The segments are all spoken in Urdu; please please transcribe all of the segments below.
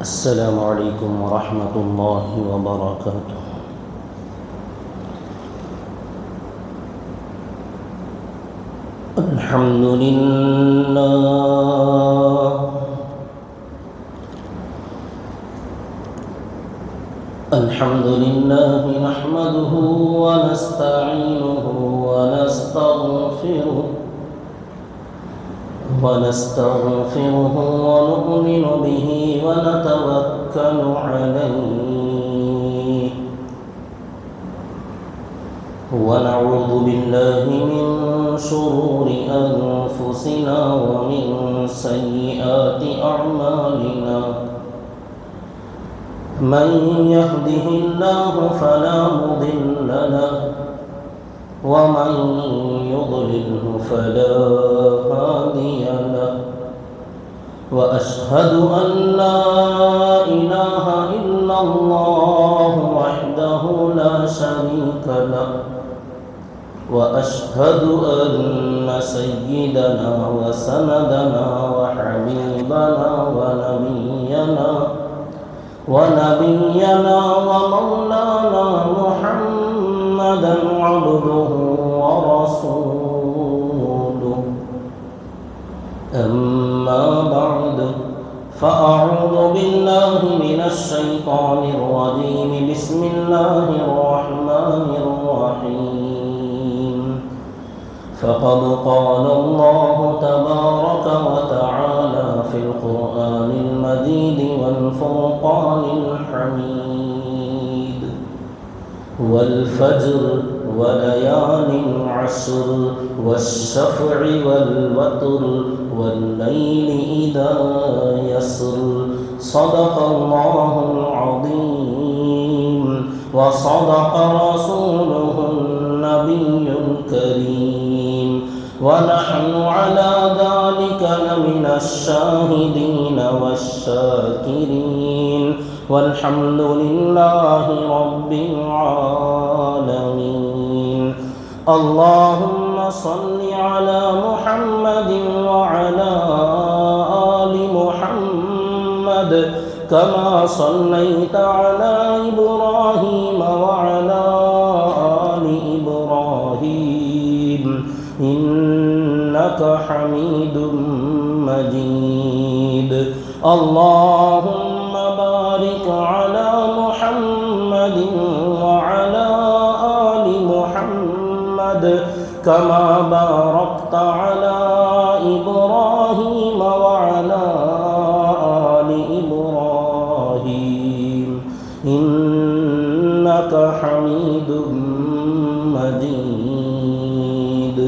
السلام عليكم ورحمة الله وبركاته. الحمد لله نحمده ونستعينه ونستغفره ونؤمن به ونتوكل عليه ونعوذ بالله من شرور أنفسنا ومن سيئات أعمالنا من يهده الله فلا مضل له ومن يضلله فلا هادي له وأشهد أن لا إله إلا الله وحده لا شريك له وأشهد أن سيدنا وسندنا وحبيبنا ونبينا ومولانا محمدا عبده ورسوله. أما بعد فأعوذ بالله من الشيطان الرجيم. بسم الله الرحمن الرحيم. فقد قال الله تبارك وتعالى في القرآن المجيد والفرقان الحميد: والفجر وليال عشر والشفع والوتر والليل إذا يسر. صدق الله العظيم وصدق رسوله النبي الكريم ونحن على ذلك لمن الشاهدين والشاكرين والحمد لله رب العالمين. اللهم صل على محمد وعلى آل محمد كما صليت على إبراهيم وعلى آل إبراهيم إنك حميد مجيد. اللهم بارك على محمد وعلى آل محمد كما باركت على إبراهيم وعلى آل إبراهيم إنك حميد مجيد.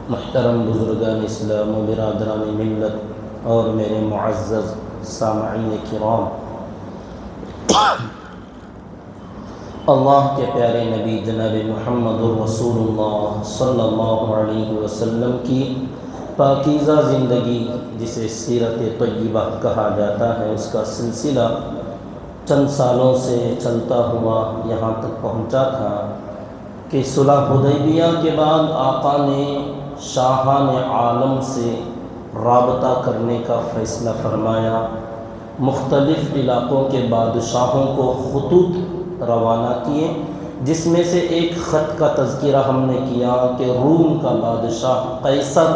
محترم بزرگان اسلام و برادران ملت اور میرے معزز سامعین کرام، اللہ کے پیارے نبی جناب محمد الرسول اللہ صلی اللہ علیہ وسلم کی پاکیزہ زندگی جسے سیرت طیبہ کہا جاتا ہے، اس کا سلسلہ چند سالوں سے چلتا ہوا یہاں تک پہنچا تھا کہ صلح حدیبیہ کے بعد آقا نے شاہان عالم سے رابطہ کرنے کا فیصلہ فرمایا. مختلف علاقوں کے بادشاہوں کو خطوط روانہ کیے، جس میں سے ایک خط کا تذکرہ ہم نے کیا کہ روم کا بادشاہ قیصر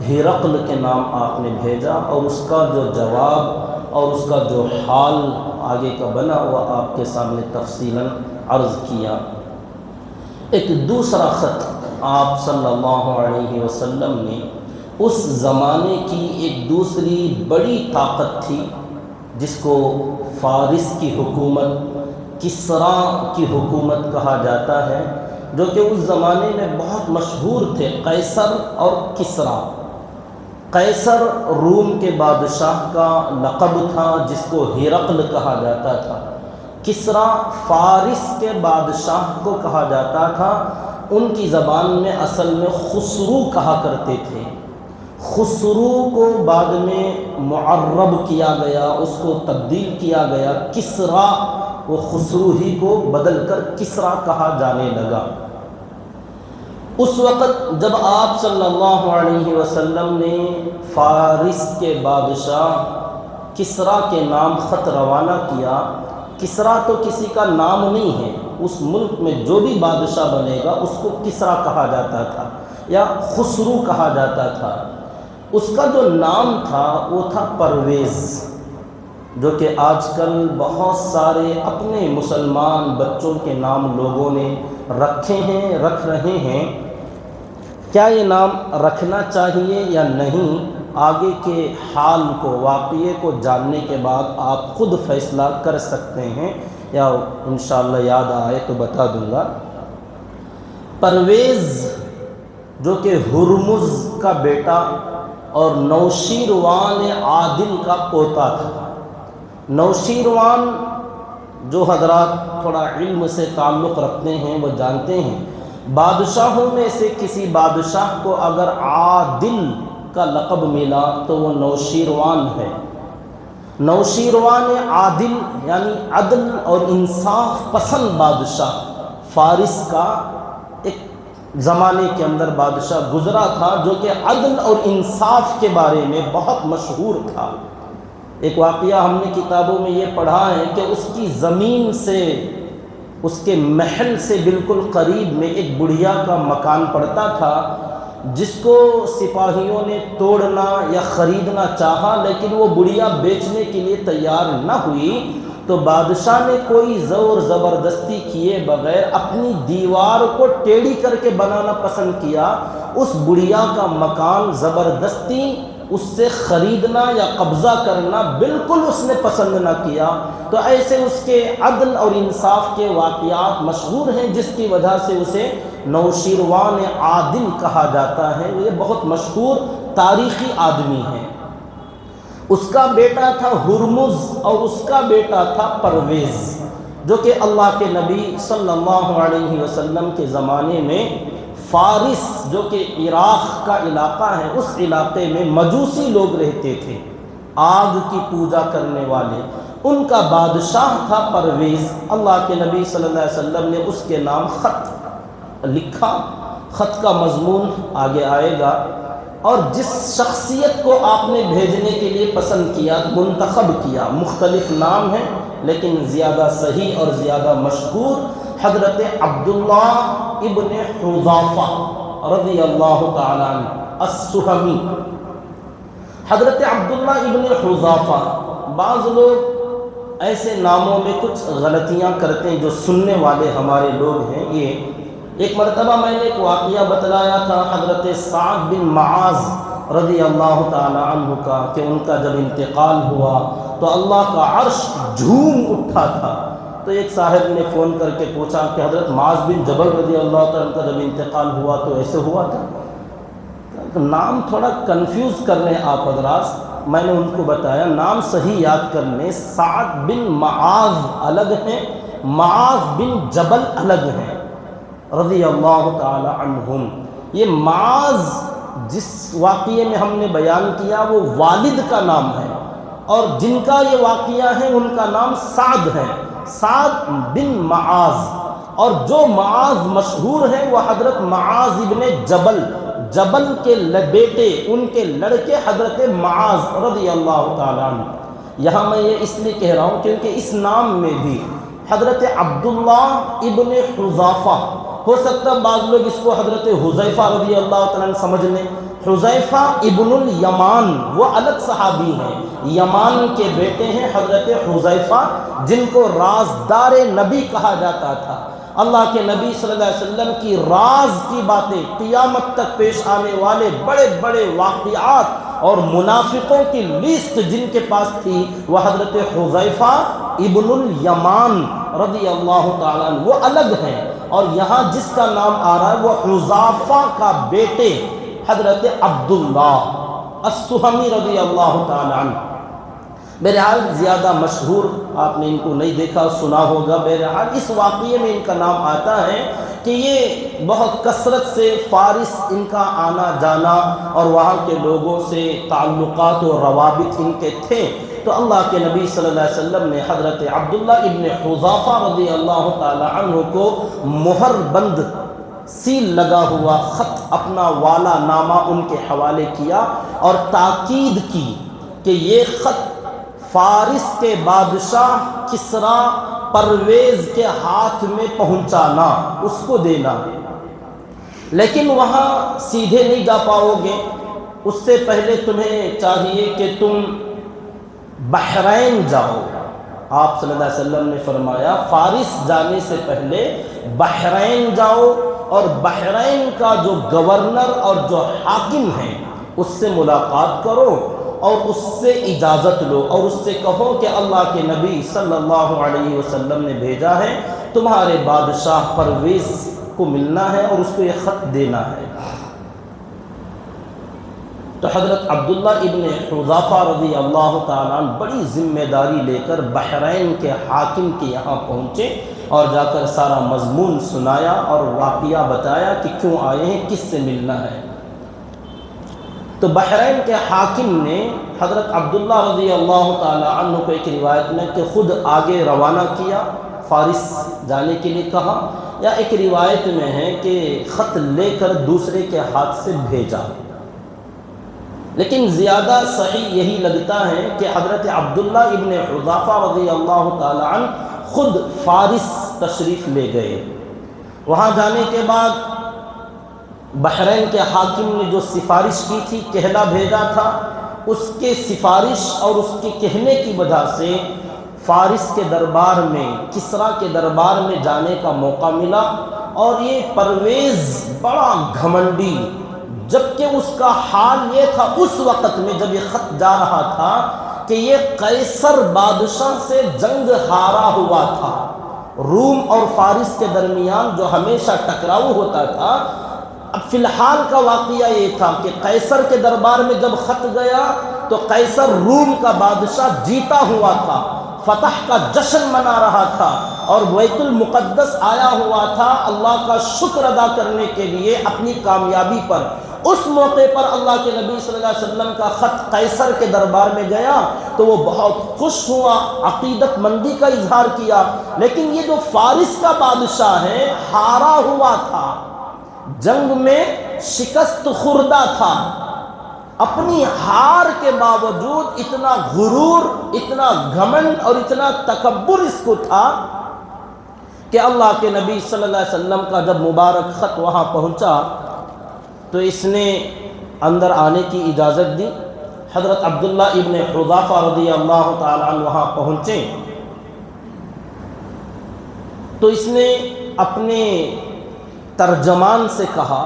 ہرقل کے نام آپ نے بھیجا، اور اس کا جو جواب اور اس کا جو حال آگے کا بنا وہ آپ کے سامنے تفصیلاً عرض کیا. ایک دوسرا خط آپ صلی اللہ علیہ وسلم نے اس زمانے کی ایک دوسری بڑی طاقت تھی جس کو فارس کی حکومت، کسریٰ کی حکومت کہا جاتا ہے، جو کہ اس زمانے میں بہت مشہور تھے، قیصر اور کسریٰ. قیصر روم کے بادشاہ کا لقب تھا جس کو ہرقل کہا جاتا تھا. کسریٰ فارس کے بادشاہ کو کہا جاتا تھا. ان کی زبان میں اصل میں خسرو کہا کرتے تھے. خسرو کو بعد میں معرب کیا گیا، اس کو تبدیل کیا گیا کسریٰ، وہ خسرو ہی کو بدل کر کسریٰ کہا جانے لگا. اس وقت جب آپ صلی اللہ علیہ وسلم نے فارس کے بادشاہ کسریٰ کے نام خط روانہ کیا، کسریٰ تو کسی کا نام نہیں ہے، اس ملک میں جو بھی بادشاہ بنے گا اس کو کسریٰ کہا جاتا تھا یا خسرو کہا جاتا تھا۔ اس کا جو نام تھا وہ تھا پرویز، جو کہ آج کل بہت سارے اپنے مسلمان بچوں کے نام لوگوں نے رکھے ہیں، رکھ رہے ہیں۔ کیا یہ نام رکھنا چاہیے یا نہیں، آگے کے حال کو، واقعے کو جاننے کے بعد آپ خود فیصلہ کر سکتے ہیں، یا انشاءاللہ یاد آئے تو بتا دوں گا۔ پرویز جو کہ ہرمز کا بیٹا اور نوشیروان عادل کا پوتا تھا۔ نوشیروان، جو حضرات تھوڑا علم سے تعلق رکھتے ہیں وہ جانتے ہیں، بادشاہوں میں سے کسی بادشاہ کو اگر عادل کا لقب ملا تو وہ نوشیروان ہے۔ نوشیروان عادل یعنی عدل اور انصاف پسند بادشاہ، فارس کا ایک زمانے کے اندر بادشاہ گزرا تھا جو کہ عدل اور انصاف کے بارے میں بہت مشہور تھا۔ ایک واقعہ ہم نے کتابوں میں یہ پڑھا ہے کہ اس کی زمین سے، اس کے محل سے بالکل قریب میں ایک بڑھیا کا مکان پڑتا تھا، جس کو سپاہیوں نے توڑنا یا خریدنا چاہا لیکن وہ بڑھیا بیچنے کے لیے تیار نہ ہوئی، تو بادشاہ نے کوئی زور زبردستی کیے بغیر اپنی دیوار کو ٹیڑھی کر کے بنانا پسند کیا۔ اس بڑھیا کا مکان زبردستی اس سے خریدنا یا قبضہ کرنا بالکل اس نے پسند نہ کیا۔ تو ایسے اس کے عدل اور انصاف کے واقعات مشہور ہیں، جس کی وجہ سے اسے نوشیروان عادل کہا جاتا ہے۔ یہ بہت مشہور تاریخی آدمی ہے۔ اس کا بیٹا تھا ہرمز اور اس کا بیٹا تھا پرویز، جو کہ اللہ کے نبی صلی اللہ علیہ وسلم کے زمانے میں فارس، جو کہ عراق کا علاقہ ہے، اس علاقے میں مجوسی لوگ رہتے تھے، آگ کی پوجا کرنے والے، ان کا بادشاہ تھا پرویز۔ اللہ کے نبی صلی اللہ علیہ وسلم نے اس کے نام خط لکھا۔ خط کا مضمون آگے آئے گا، اور جس شخصیت کو آپ نے بھیجنے کے لیے پسند کیا، منتخب کیا، مختلف نام ہیں لیکن زیادہ صحیح اور زیادہ مشہور حضرت عبداللہ ابن حذافہ رضی اللہ تعالیٰ عنہ السہمی۔ حضرت عبداللہ ابن حذافہ، بعض لوگ ایسے ناموں میں کچھ غلطیاں کرتے ہیں جو سننے والے ہمارے لوگ ہیں۔ یہ ایک مرتبہ میں نے ایک واقعہ بتلایا تھا حضرت سعد بن معاذ رضی اللہ تعالی عنہ کا، کہ ان کا جب انتقال ہوا تو اللہ کا عرش جھوم اٹھا تھا۔ تو ایک صاحب نے فون کر کے پوچھا کہ حضرت معاذ بن جبل رضی اللہ تعالیٰ عنہ کا جب انتقال ہوا تو ایسے ہوا تھا؟ نام تھوڑا کنفیوز کر رہے ہیں آپ حضرات۔ میں نے ان کو بتایا نام صحیح یاد کرنے، سعد بن معاذ الگ ہیں، معاذ بن جبل الگ ہیں رضی اللہ تعالی عنہم۔ یہ معاذ جس واقعے میں ہم نے بیان کیا وہ والد کا نام ہے، اور جن کا یہ واقعہ ہے ان کا نام سعد ہے، سعد بن معاذ۔ اور جو معاذ مشہور ہیں وہ حضرت معاذ ابن جبل، جبل کے بیٹے، ان کے لڑکے حضرت معاذ رضی اللہ تعالیٰ عنہ۔ یہاں میں یہ اس لیے کہہ رہا ہوں کیونکہ اس نام میں بھی حضرت عبداللہ ابن حذافہ، ہو سکتا ہے بعض لوگ اس کو حضرت حذیفہ رضی اللہ تعالیٰ عنہ سمجھ لیں۔ حذیفہ ابن الیمان وہ الگ صحابی ہیں، یمان کے بیٹے ہیں حضرت حذیفہ، جن کو رازدار نبی کہا جاتا تھا۔ اللہ کے نبی صلی اللہ علیہ وسلم کی راز کی باتیں، قیامت تک پیش آنے والے بڑے بڑے واقعات اور منافقوں کی لسٹ جن کے پاس تھی، وہ حضرت حذیفہ ابن الیمان رضی اللہ تعالیٰ عنہ وہ الگ ہیں۔ اور یہاں جس کا نام آ رہا ہے وہ حذافہ کا بیٹے حضرت عبداللہ السہمی رضی اللہ تعالیٰ عنہ۔ بہرحال زیادہ مشہور آپ نے ان کو نہیں دیکھا، سنا ہوگا۔ بہرحال اس واقعے میں ان کا نام آتا ہے کہ یہ بہت کثرت سے فارس ان کا آنا جانا اور وہاں کے لوگوں سے تعلقات و روابط ان کے تھے۔ تو اللہ کے نبی صلی اللہ علیہ وسلم نے حضرت عبداللہ ابن حذافہ رضی اللہ تعالی عنہ کو مہر بند سیل لگا ہوا خط، اپنا والا نامہ ان کے حوالے کیا اور تاکید کی کہ یہ خط فارس کے بادشاہ کسریٰ پرویز کے ہاتھ میں پہنچانا، اس کو دینا۔ لیکن وہاں سیدھے نہیں جا پاؤ گے، اس سے پہلے تمہیں چاہیے کہ تم بحرین جاؤ۔ آپ صلی اللہ علیہ وسلم نے فرمایا فارس جانے سے پہلے بحرین جاؤ، اور بحرین کا جو گورنر اور جو حاکم ہے اس سے ملاقات کرو اور اس سے اجازت لو، اور اس سے کہو کہ اللہ کے نبی صلی اللہ علیہ وسلم نے بھیجا ہے، تمہارے بادشاہ پرویز کو ملنا ہے اور اس کو یہ خط دینا ہے۔ تو حضرت عبداللہ ابن حذافہ رضی اللہ تعالیٰ عنہ بڑی ذمہ داری لے کر بحرین کے حاکم کے یہاں پہنچے، اور جا کر سارا مضمون سنایا اور واقعہ بتایا کہ کیوں آئے ہیں، کس سے ملنا ہے۔ تو بحرین کے حاکم نے حضرت عبداللہ رضی اللہ تعالیٰ عنہ کو ایک روایت میں کہ خود آگے روانہ کیا، فارس جانے کے لیے کہا، یا ایک روایت میں ہے کہ خط لے کر دوسرے کے ہاتھ سے بھیجا۔ لیکن زیادہ صحیح یہی لگتا ہے کہ حضرت عبداللہ ابن حذافہ رضی اللہ تعالی عنہ خود فارس تشریف لے گئے۔ وہاں جانے کے بعد بحرین کے حاکم نے جو سفارش کی تھی، کہلا بھیجا تھا، اس کے سفارش اور اس کے کہنے کی وجہ سے فارس کے دربار میں، کسریٰ کے دربار میں جانے کا موقع ملا، اور یہ پرویز بڑا گھمنڈی، جبکہ اس کا حال یہ تھا اس وقت میں جب یہ خط جا رہا تھا کہ یہ قیصر بادشاہ سے جنگ ہارا ہوا تھا۔ روم اور فارس کے درمیان جو ہمیشہ ٹکراؤ ہوتا تھا، اب فی الحال کا واقعہ یہ تھا کہ قیصر کے دربار میں جب خط گیا تو قیصر روم کا بادشاہ جیتا ہوا تھا، فتح کا جشن منا رہا تھا، اور بیت المقدس آیا ہوا تھا اللہ کا شکر ادا کرنے کے لیے اپنی کامیابی پر۔ اس موقع پر اللہ کے نبی صلی اللہ علیہ وسلم کا خط قیصر کے دربار میں گیا تو وہ بہت خوش ہوا، عقیدت مندی کا اظہار کیا۔ لیکن یہ جو فارس کا بادشاہ ہے، ہارا ہوا تھا، جنگ میں شکست خوردہ تھا، اپنی ہار کے باوجود اتنا غرور، اتنا گھمنڈ اور اتنا تکبر اس کو تھا کہ اللہ کے نبی صلی اللہ علیہ وسلم کا جب مبارک خط وہاں پہنچا تو اس نے اندر آنے کی اجازت دی۔ حضرت عبداللہ ابن حذافہ رضی اللہ تعالی عنہ وہاں پہنچے تو اس نے اپنے ترجمان سے کہا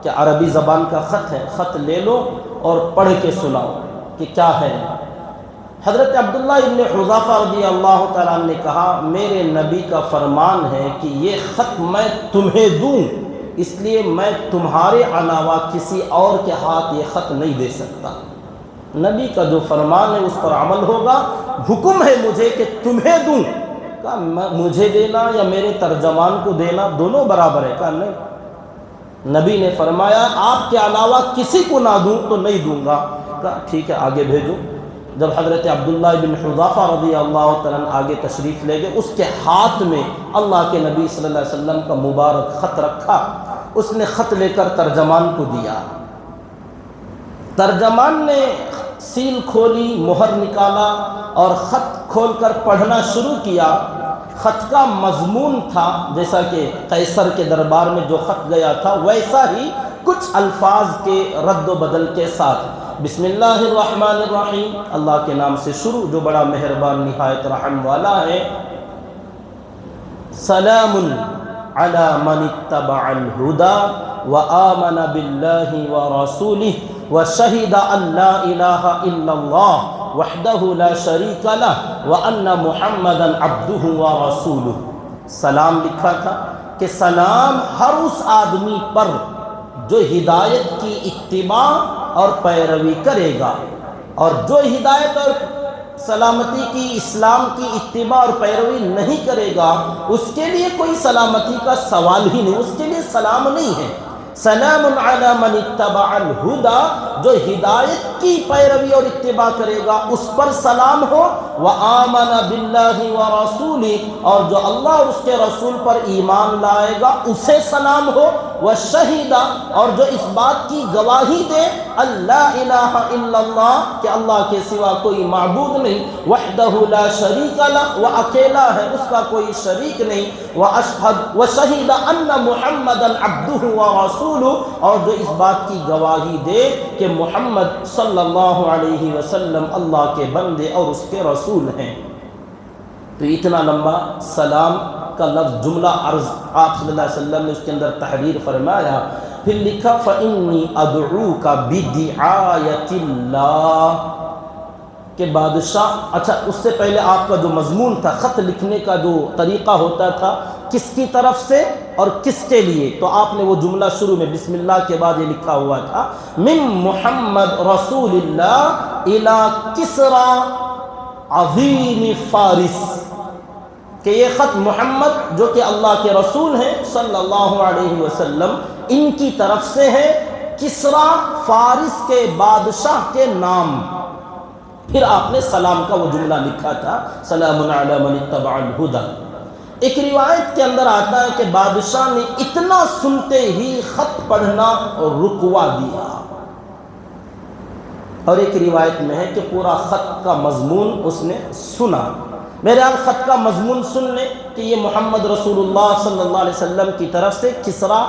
کہ عربی زبان کا خط ہے، خط لے لو اور پڑھ کے سناؤ کہ کیا ہے۔ حضرت عبداللہ ابن حذافہ رضی اللہ تعالیٰ عنہ نے کہا میرے نبی کا فرمان ہے کہ یہ خط میں تمہیں دوں، اس لیے میں تمہارے علاوہ کسی اور کے ہاتھ یہ خط نہیں دے سکتا۔ نبی کا جو فرمان ہے اس پر عمل ہوگا، حکم ہے مجھے کہ تمہیں دوں۔ کہا مجھے دینا یا میرے ترجمان کو دینا دونوں برابر ہے؟ کہا نہیں۔ نبی نے فرمایا آپ کے علاوہ کسی کو نہ دوں تو نہیں دوں گا۔ کہا ٹھیک ہے آگے بھیجو۔ جب حضرت عبداللہ بن حذافہ رضی اللہ تعالیٰ عنہ آگے تشریف لے گئے، اس کے ہاتھ میں اللہ کے نبی صلی اللہ علیہ وسلم کا مبارک خط رکھا، اس نے خط لے کر ترجمان کو دیا۔ ترجمان نے سیل کھولی، مہر نکالا اور خط کھول کر پڑھنا شروع کیا۔ خط کا مضمون تھا جیسا کہ قیصر کے دربار میں جو خط گیا تھا ویسا ہی، کچھ الفاظ کے رد و بدل کے ساتھ۔ بسم اللہ الرحمن الرحیم، اللہ کے نام سے شروع جو بڑا مہربان نہایت رحم والا ہے۔ سلام علی من اتبع الہدی وآمن باللہ ورسولہ وشہد ان لا الہ الا اللہ وحدہ لا شریک لہ وان محمدا عبدہ ورسولہ۔ سلام لکھا تھا کہ سلام ہر اس آدمی پر جو ہدایت کی اتباع اور پیروی کرے گا، اور جو ہدایت اور سلامتی کی، اسلام کی اتباع اور پیروی نہیں کرے گا اس کے لیے کوئی سلامتی کا سوال ہی نہیں، اس کے لیے سلام نہیں ہے۔ سلام علی من اتبع الہدی جو ہدایت کی پیروی اور اتباع کرے گا اس پر سلام ہو، وآمن باللہ ورسولہ، اور جو اللہ اور اس کے رسول پر ایمان لائے گا اسے سلام ہو، وشہد، اور جو اس بات کی گواہی دے اللہ الہ الا اللہ کہ اللہ کے سوا کوئی معبود نہیں، وحدہ لا شریک لہ، وہ اکیلا ہے اس کا کوئی شریک نہیں، وشہد ان محمدا عبدہ ورسولہ، اور جو اس بات کی گواہی دے کہ محمد صلی اللہ علیہ وسلم اللہ کے بندے اور اس کے رسول ہیں۔ تو اتنا لمبا سلام کا لفظ جملہ عرض آپ صلی اللہ علیہ وسلم نے اس کے اندر تحریر فرمایا، پھر لکھا فَإِنِّي أَدْعُوكَ بِدِعَایَةِ اللَّهِ، کہ بادشاہ، اچھا اس سے پہلے آپ کا جو مضمون تھا، خط لکھنے کا جو طریقہ ہوتا تھا کس کی طرف سے اور کس کے لیے، تو آپ نے وہ جملہ شروع میں بسم اللہ کے بعد یہ لکھا ہوا تھا من محمد رسول اللہ الی کسری عظیم فارس، کہ یہ خط محمد جو کہ اللہ کے رسول ہیں صلی اللہ علیہ وسلم ان کی طرف سے ہے کسری فارس کے بادشاہ کے نام۔ پھر آپ نے سلام کا وہ جملہ لکھا تھا سلام علی من اتبع الہدی۔ ایک روایت کے اندر آتا ہے کہ بادشاہ نے اتنا سنتے ہی خط پڑھنا رکوا دیا، اور ایک روایت میں ہے کہ پورا خط کا مضمون اس نے سنا۔ میرے حال خط کا مضمون سن لیں کہ یہ محمد رسول اللہ صلی اللہ علیہ وسلم کی طرف سے کسری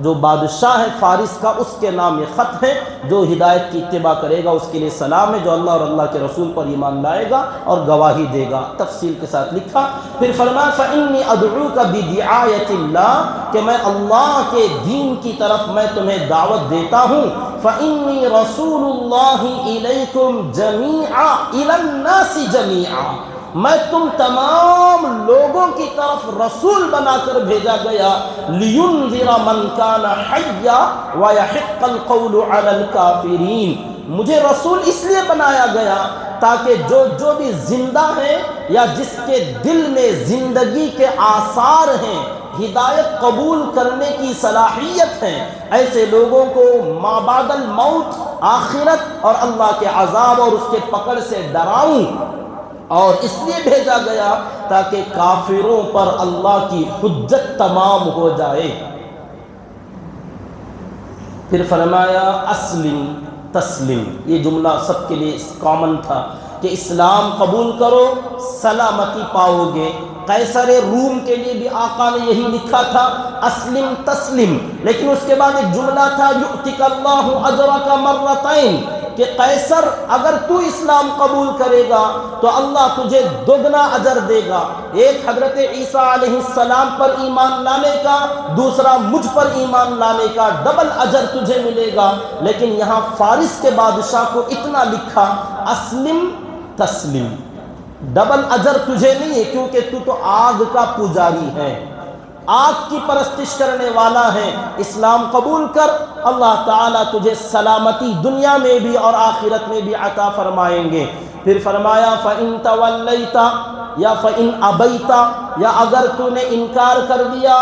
جو بادشاہ ہے فارس کا، اس کے نام یہ خط ہے، جو ہدایت کی اتباع کرے گا اس کے لیے سلام ہے، جو اللہ اور اللہ کے رسول پر ایمان لائے گا اور گواہی دے گا، تفصیل کے ساتھ لکھا۔ پھر فرمایا فَإِنِّي أَدْعُوكَ بِدِعَایَةِ اللَّهِ، کہ میں اللہ کے دین کی طرف میں تمہیں دعوت دیتا ہوں، فَإِنِّي رَسُولُ اللَّهِ إِلَيْكُمْ جَمِيعًا إِلَى النَّاسِ جَمِيعًا، میں تم تمام لوگوں کی طرف رسول بنا کر بھیجا گیا، لِيُنذِرَ مَنْ كَانَ حَيًّا وَيَحِقَّ الْقَوْلُ عَلَى الْكَافِرِينَ، مجھے رسول اس لیے بنایا گیا تاکہ جو بھی زندہ ہیں یا جس کے دل میں زندگی کے آثار ہیں، ہدایت قبول کرنے کی صلاحیت ہے، ایسے لوگوں کو ما بعد الموت، آخرت اور اللہ کے عذاب اور اس کے پکڑ سے ڈراؤں، اور اس لیے بھیجا گیا تاکہ کافروں پر اللہ کی حجت تمام ہو جائے۔ پھر فرمایا اسلم تسلم، یہ جملہ سب کے لیے کامن تھا کہ اسلام قبول کرو سلامتی پاؤ گے۔ قیصر روم کے لیے بھی آقا نے یہی لکھا تھا اسلم تسلم، لیکن اس کے بعد ایک جملہ تھا یؤتک اللہ اجرک مرتین، کہ قیصر اگر تو اسلام قبول کرے گا تو اللہ تجھے دوگنا اجر دے گا، ایک حضرت عیسیٰ علیہ السلام پر ایمان لانے کا، دوسرا مجھ پر ایمان لانے کا، ڈبل اجر تجھے ملے گا۔ لیکن یہاں فارس کے بادشاہ کو اتنا لکھا اسلم تسلم، ڈبل اجر تجھے نہیں ہے کیونکہ تو آگ کا پجاری ہے، آگ کی پرستش کرنے والا ہے، اسلام قبول کر، اللہ تعالیٰ تجھے سلامتی دنیا میں بھی اور آخرت میں بھی عطا فرمائیں گے۔ پھر فرمایا فَإِن تَوَلَّيْتَ یا فَإِن أَبَيْتَ، یا اگر تو نے انکار کر دیا،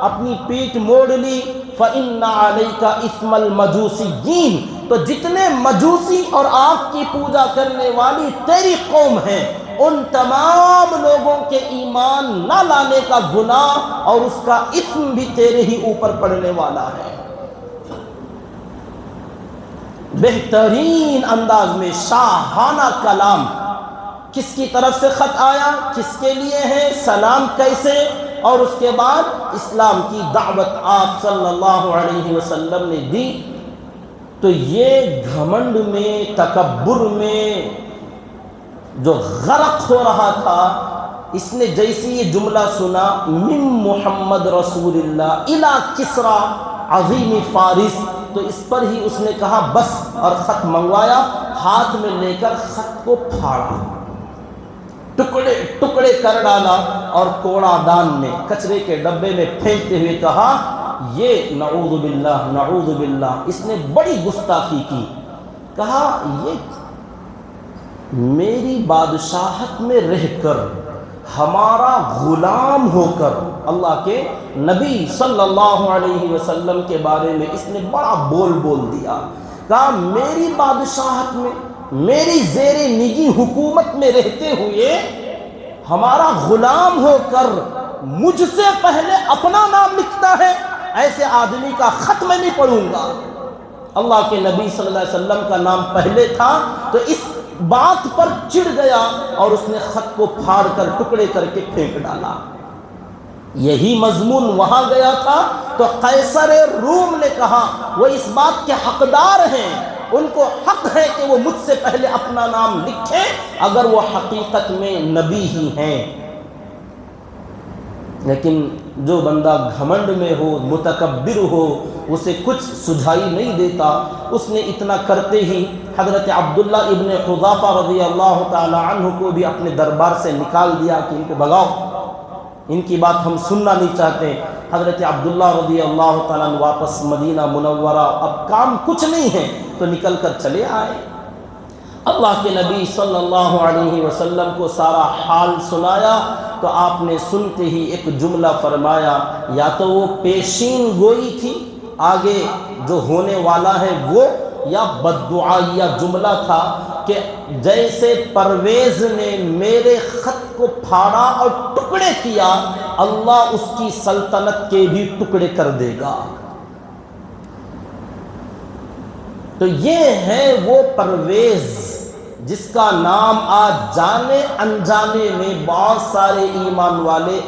اپنی پیٹھ موڑ لی، فَإِنَّ عَلَيْكَ إِثْمَ الْمَجُوسِيِّينَ، تو جتنے مجوسی اور آگ کی پوجا کرنے والی تیری قوم ہیں، ان تمام لوگوں کے ایمان نہ لانے کا گناہ اور اس کا اثم بھی تیرے ہی اوپر پڑنے والا ہے۔ بہترین انداز میں شاہانہ کلام، کس کی طرف سے خط آیا، کس کے لیے ہے، سلام کیسے، اور اس کے بعد اسلام کی دعوت آپ صلی اللہ علیہ وسلم نے دی۔ تو یہ گھمنڈ میں، تکبر میں جو غرق ہو رہا تھا، اس نے جیسی یہ جملہ سنا من محمد رسول اللہ الی کسری عظیم فارس، تو اس پر ہی اس نے کہا بس، اور خط منگوایا، ہاتھ میں لے کر خط کو پھاڑا، ٹکڑے ٹکڑے کر ڈالا، اور کوڑا دان میں، کچرے کے ڈبے میں پھینکتے ہوئے کہا یہ نعوذ باللہ نعوذ باللہ، اس نے بڑی گستاخی کی، کہا یہ میری بادشاہت میں رہ کر، ہمارا غلام ہو کر، اللہ کے نبی صلی اللہ علیہ وسلم کے بارے میں اس نے بڑا بول دیا، کہا میری بادشاہت میں، میری زیر نگی حکومت میں رہتے ہوئے ہمارا غلام ہو کر مجھ سے پہلے اپنا نام لکھتا ہے، ایسے آدمی کا خط میں نہیں پڑھوں گا۔ اللہ کے نبی صلی اللہ علیہ وسلم کا نام پہلے تھا تو اس بات پر چڑ گیا اور اس نے خط کو پھاڑ کر ٹکڑے کر کے پھینک ڈالا۔ یہی مضمون وہاں گیا تھا تو قیصر روم نے کہا وہ اس بات کے حقدار ہیں، ان کو حق ہے کہ وہ مجھ سے پہلے اپنا نام لکھیں اگر وہ حقیقت میں نبی ہی ہیں۔ لیکن جو بندہ گھمنڈ میں ہو، متکبر ہو، اسے کچھ سجھائی نہیں دیتا، اس نے اتنا کرتے ہی حضرت عبداللہ ابن حذافہ رضی اللہ تعالی عنہ کو بھی اپنے دربار سے نکال دیا کہ ان کو بھگاؤ، ان کی بات ہم سننا نہیں چاہتے۔ حضرت عبداللہ رضی اللہ تعالیٰ عنہ واپس مدینہ منورہ، اب کام کچھ نہیں ہے تو نکل کر چلے آئے۔ اللہ کے نبی صلی اللہ علیہ وسلم کو سارا حال سنایا تو آپ نے سنتے ہی ایک جملہ فرمایا، یا تو وہ پیشین گوئی تھی آگے جو ہونے والا ہے وہ، یا بددعائیہ جملہ تھا کہ جیسے پرویز نے میرے خط کو پھاڑا اور ٹکڑے کیا، اللہ اس کی سلطنت کے بھی ٹکڑے کر دے گا۔ تو یہ ہے وہ پرویز جس کا نام آج جانے انجانے میں بہت سارے ایمان والے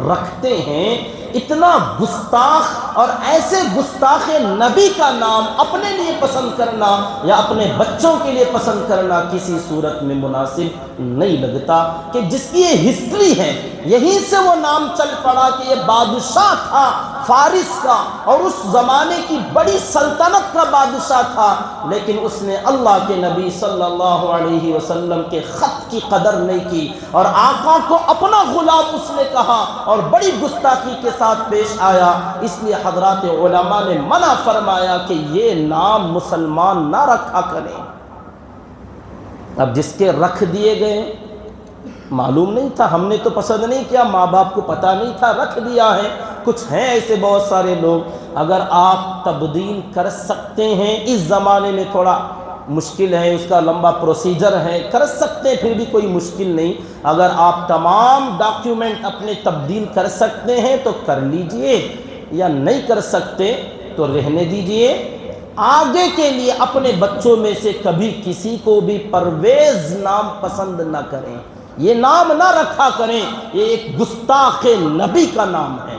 رکھتے ہیں۔ اتنا گستاخ اور ایسے گستاخ نبی کا نام اپنے لیے پسند کرنا یا اپنے بچوں کے لیے پسند کرنا کسی صورت میں مناسب نہیں لگتا کہ جس کی یہ ہسٹری ہے، یہیں سے وہ نام چل پڑا کہ یہ بادشاہ تھا فارس کا اور اس زمانے کی بڑی سلطنت کا بادشاہ تھا، لیکن اس نے اللہ کے نبی صلی اللہ علیہ وسلم کے خط کی قدر نہیں کی اور آقا کو اپنا غلام اس نے کہا اور بڑی گستاخی کے ساتھ پیش آیا۔ اس لیے حضرات علماء نے منع فرمایا کہ یہ نام مسلمان نہ رکھا کریں۔ اب جس کے رکھ دیے گئے معلوم نہیں تھا، ہم نے تو پسند نہیں کیا، ماں باپ کو پتہ نہیں تھا، رکھ دیا ہے۔ کچھ ہیں ایسے بہت سارے لوگ، اگر آپ تبدیل کر سکتے ہیں، اس زمانے میں تھوڑا مشکل ہے، اس کا لمبا پروسیجر ہے، کر سکتے ہیں، پھر بھی کوئی مشکل نہیں۔ اگر آپ تمام ڈاکیومنٹ اپنے تبدیل کر سکتے ہیں تو کر لیجئے، یا نہیں کر سکتے تو رہنے دیجئے۔ آگے کے لیے اپنے بچوں میں سے کبھی کسی کو بھی پرویز نام پسند نہ کریں، یہ نام نہ رکھا کریں، یہ ایک گستاخ نبی کا نام ہے۔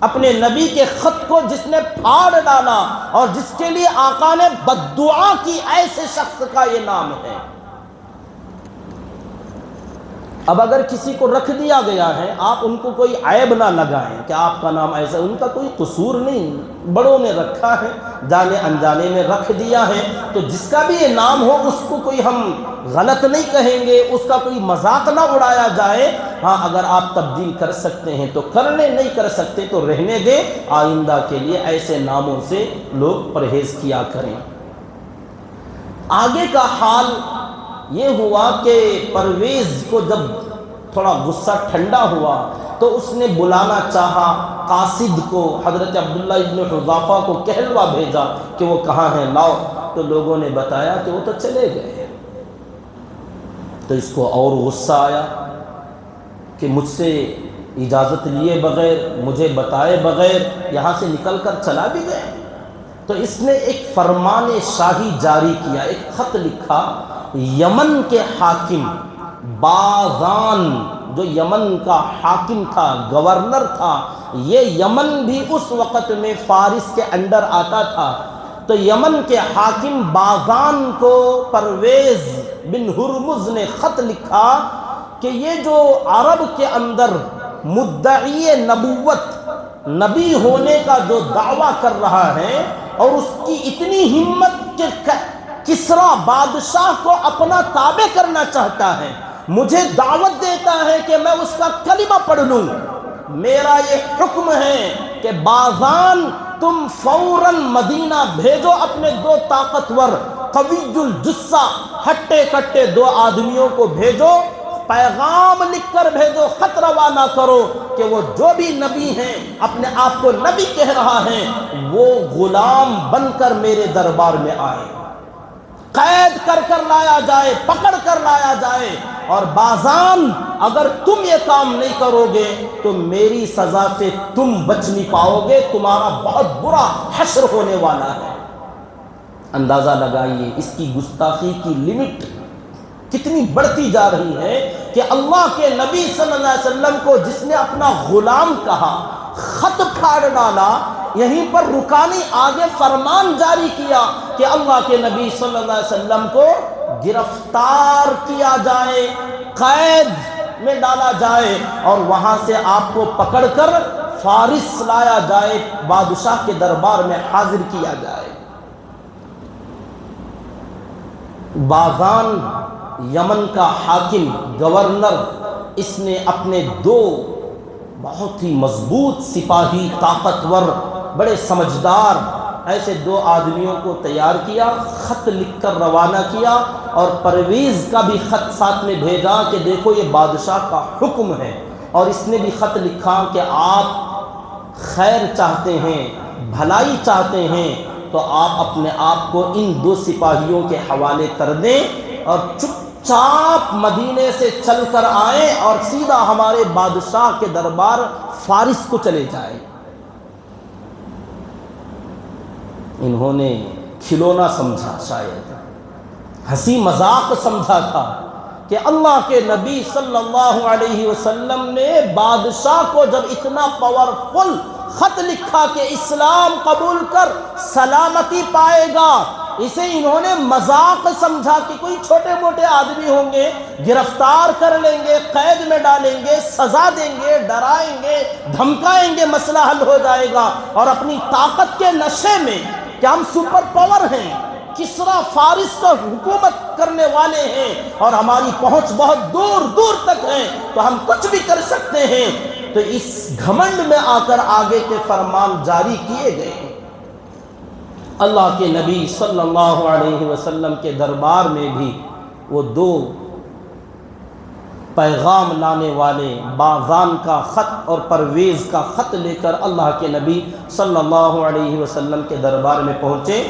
اپنے نبی کے خط کو جس نے پھاڑ ڈالا اور جس کے لیے آقا نے بددعا کی، ایسے شخص کا یہ نام ہے۔ اب اگر کسی کو رکھ دیا گیا ہے، آپ ان کو کوئی عیب نہ لگائیں کہ آپ کا نام ایسا، ان کا کوئی قصور نہیں، بڑوں نے رکھا ہے، جانے انجانے میں رکھ دیا ہے، تو جس کا بھی یہ نام ہو اس کو کوئی ہم غلط نہیں کہیں گے، اس کا کوئی مذاق نہ اڑایا جائے۔ ہاں اگر آپ تبدیل کر سکتے ہیں تو کر لیں، نہیں کر سکتے تو رہنے دیں۔ آئندہ کے لیے ایسے ناموں سے لوگ پرہیز کیا کریں۔ آگے کا حال یہ ہوا کہ پرویز کو جب تھوڑا غصہ ٹھنڈا ہوا تو اس نے بلانا چاہا قاصد کو، حضرت عبداللہ ابن حذافہ کو کہلوا بھیجا کہ وہ کہاں ہیں، لاؤ۔ تو لوگوں نے بتایا کہ وہ تو چلے گئے۔ تو اس کو اور غصہ آیا کہ مجھ سے اجازت لیے بغیر، مجھے بتائے بغیر یہاں سے نکل کر چلا بھی گئے۔ تو اس نے ایک فرمان شاہی جاری کیا، ایک خط لکھا یمن کے حاکم باذان، جو یمن کا حاکم تھا، گورنر تھا، یہ یمن بھی اس وقت میں فارس کے انڈر آتا تھا۔ تو یمن کے حاکم باذان کو پرویز بن ہرمز نے خط لکھا کہ یہ جو عرب کے اندر مدعی نبوت، نبی ہونے کا جو دعویٰ کر رہا ہے اور اس کی اتنی ہمت کہ کسریٰ بادشاہ کو اپنا تابع کرنا چاہتا ہے، مجھے دعوت دیتا ہے کہ میں اس کا کلمہ پڑھ لوں، میرا یہ حکم ہے کہ باذان تم فوراً مدینہ بھیجو اپنے دو طاقتور قوی الجثہ ہٹے کٹے دو آدمیوں کو بھیجو، پیغام لکھ کر بھیجو، خط روانہ کرو کہ کہ وہ جو بھی نبی ہیں اپنے آپ کو نبی کہہ رہا ہے وہ غلام بن کر میرے دربار میں آئے، قید کر کر لایا جائے، پکڑ کر لایا جائے، اور بازان اگر تم یہ کام نہیں کرو گے تو میری سزا سے تم بچ نہیں پاؤ گے، تمہارا بہت برا حشر ہونے والا ہے۔ اندازہ لگائیے اس کی گستاخی کی لمٹ کتنی بڑھتی جا رہی ہے کہ اللہ کے نبی صلی اللہ علیہ وسلم کو جس نے اپنا غلام کہا، خط پھاڑ ڈالا، یہیں پر رکانی آگے فرمان جاری کیا کہ اللہ کے نبی صلی اللہ علیہ وسلم کو گرفتار کیا جائے، قید میں ڈالا جائے، اور وہاں سے آپ کو پکڑ کر فارس لایا جائے، بادشاہ کے دربار میں حاضر کیا جائے۔ باغان یمن کا حاکم گورنر، اس نے اپنے دو بہت ہی مضبوط سپاہی، طاقتور، بڑے سمجھدار ایسے دو آدمیوں کو تیار کیا، خط لکھ کر روانہ کیا، اور پرویز کا بھی خط ساتھ میں بھیجا کہ دیکھو یہ بادشاہ کا حکم ہے، اور اس نے بھی خط لکھا کہ آپ خیر چاہتے ہیں، بھلائی چاہتے ہیں تو آپ اپنے آپ کو ان دو سپاہیوں کے حوالے کر دیں اور چپ چاپ مدینے سے چل کر آئیں اور سیدھا ہمارے بادشاہ کے دربار فارس کو چلے جائیں۔ انہوں نے کھلونا سمجھا، شاید ہنسی مذاق سمجھا تھا کہ اللہ کے نبی صلی اللہ علیہ وسلم نے بادشاہ کو جب اتنا پاورفل خط لکھا کہ اسلام قبول کر سلامتی پائے گا، اسے انہوں نے مذاق سمجھا کہ کوئی چھوٹے موٹے آدمی ہوں گے، گرفتار کر لیں گے، قید میں ڈالیں گے، سزا دیں گے، ڈرائیں گے، دھمکائیں گے، مسئلہ حل ہو جائے گا، اور اپنی طاقت کے نشے میں کہ ہم سپر پاور ہیں، کسرا فارس کو حکومت کرنے والے ہیں اور ہماری پہنچ بہت دور دور تک ہے تو ہم کچھ بھی کر سکتے ہیں، تو اس گھمنڈ میں آ کر آگے کے فرمان جاری کیے گئے۔ اللہ کے نبی صلی اللہ علیہ وسلم کے دربار میں بھی وہ دو پیغام لانے والے باغان کا خط اور پرویز کا خط لے کر اللہ کے نبی صلی اللہ علیہ وسلم کے دربار میں پہنچے۔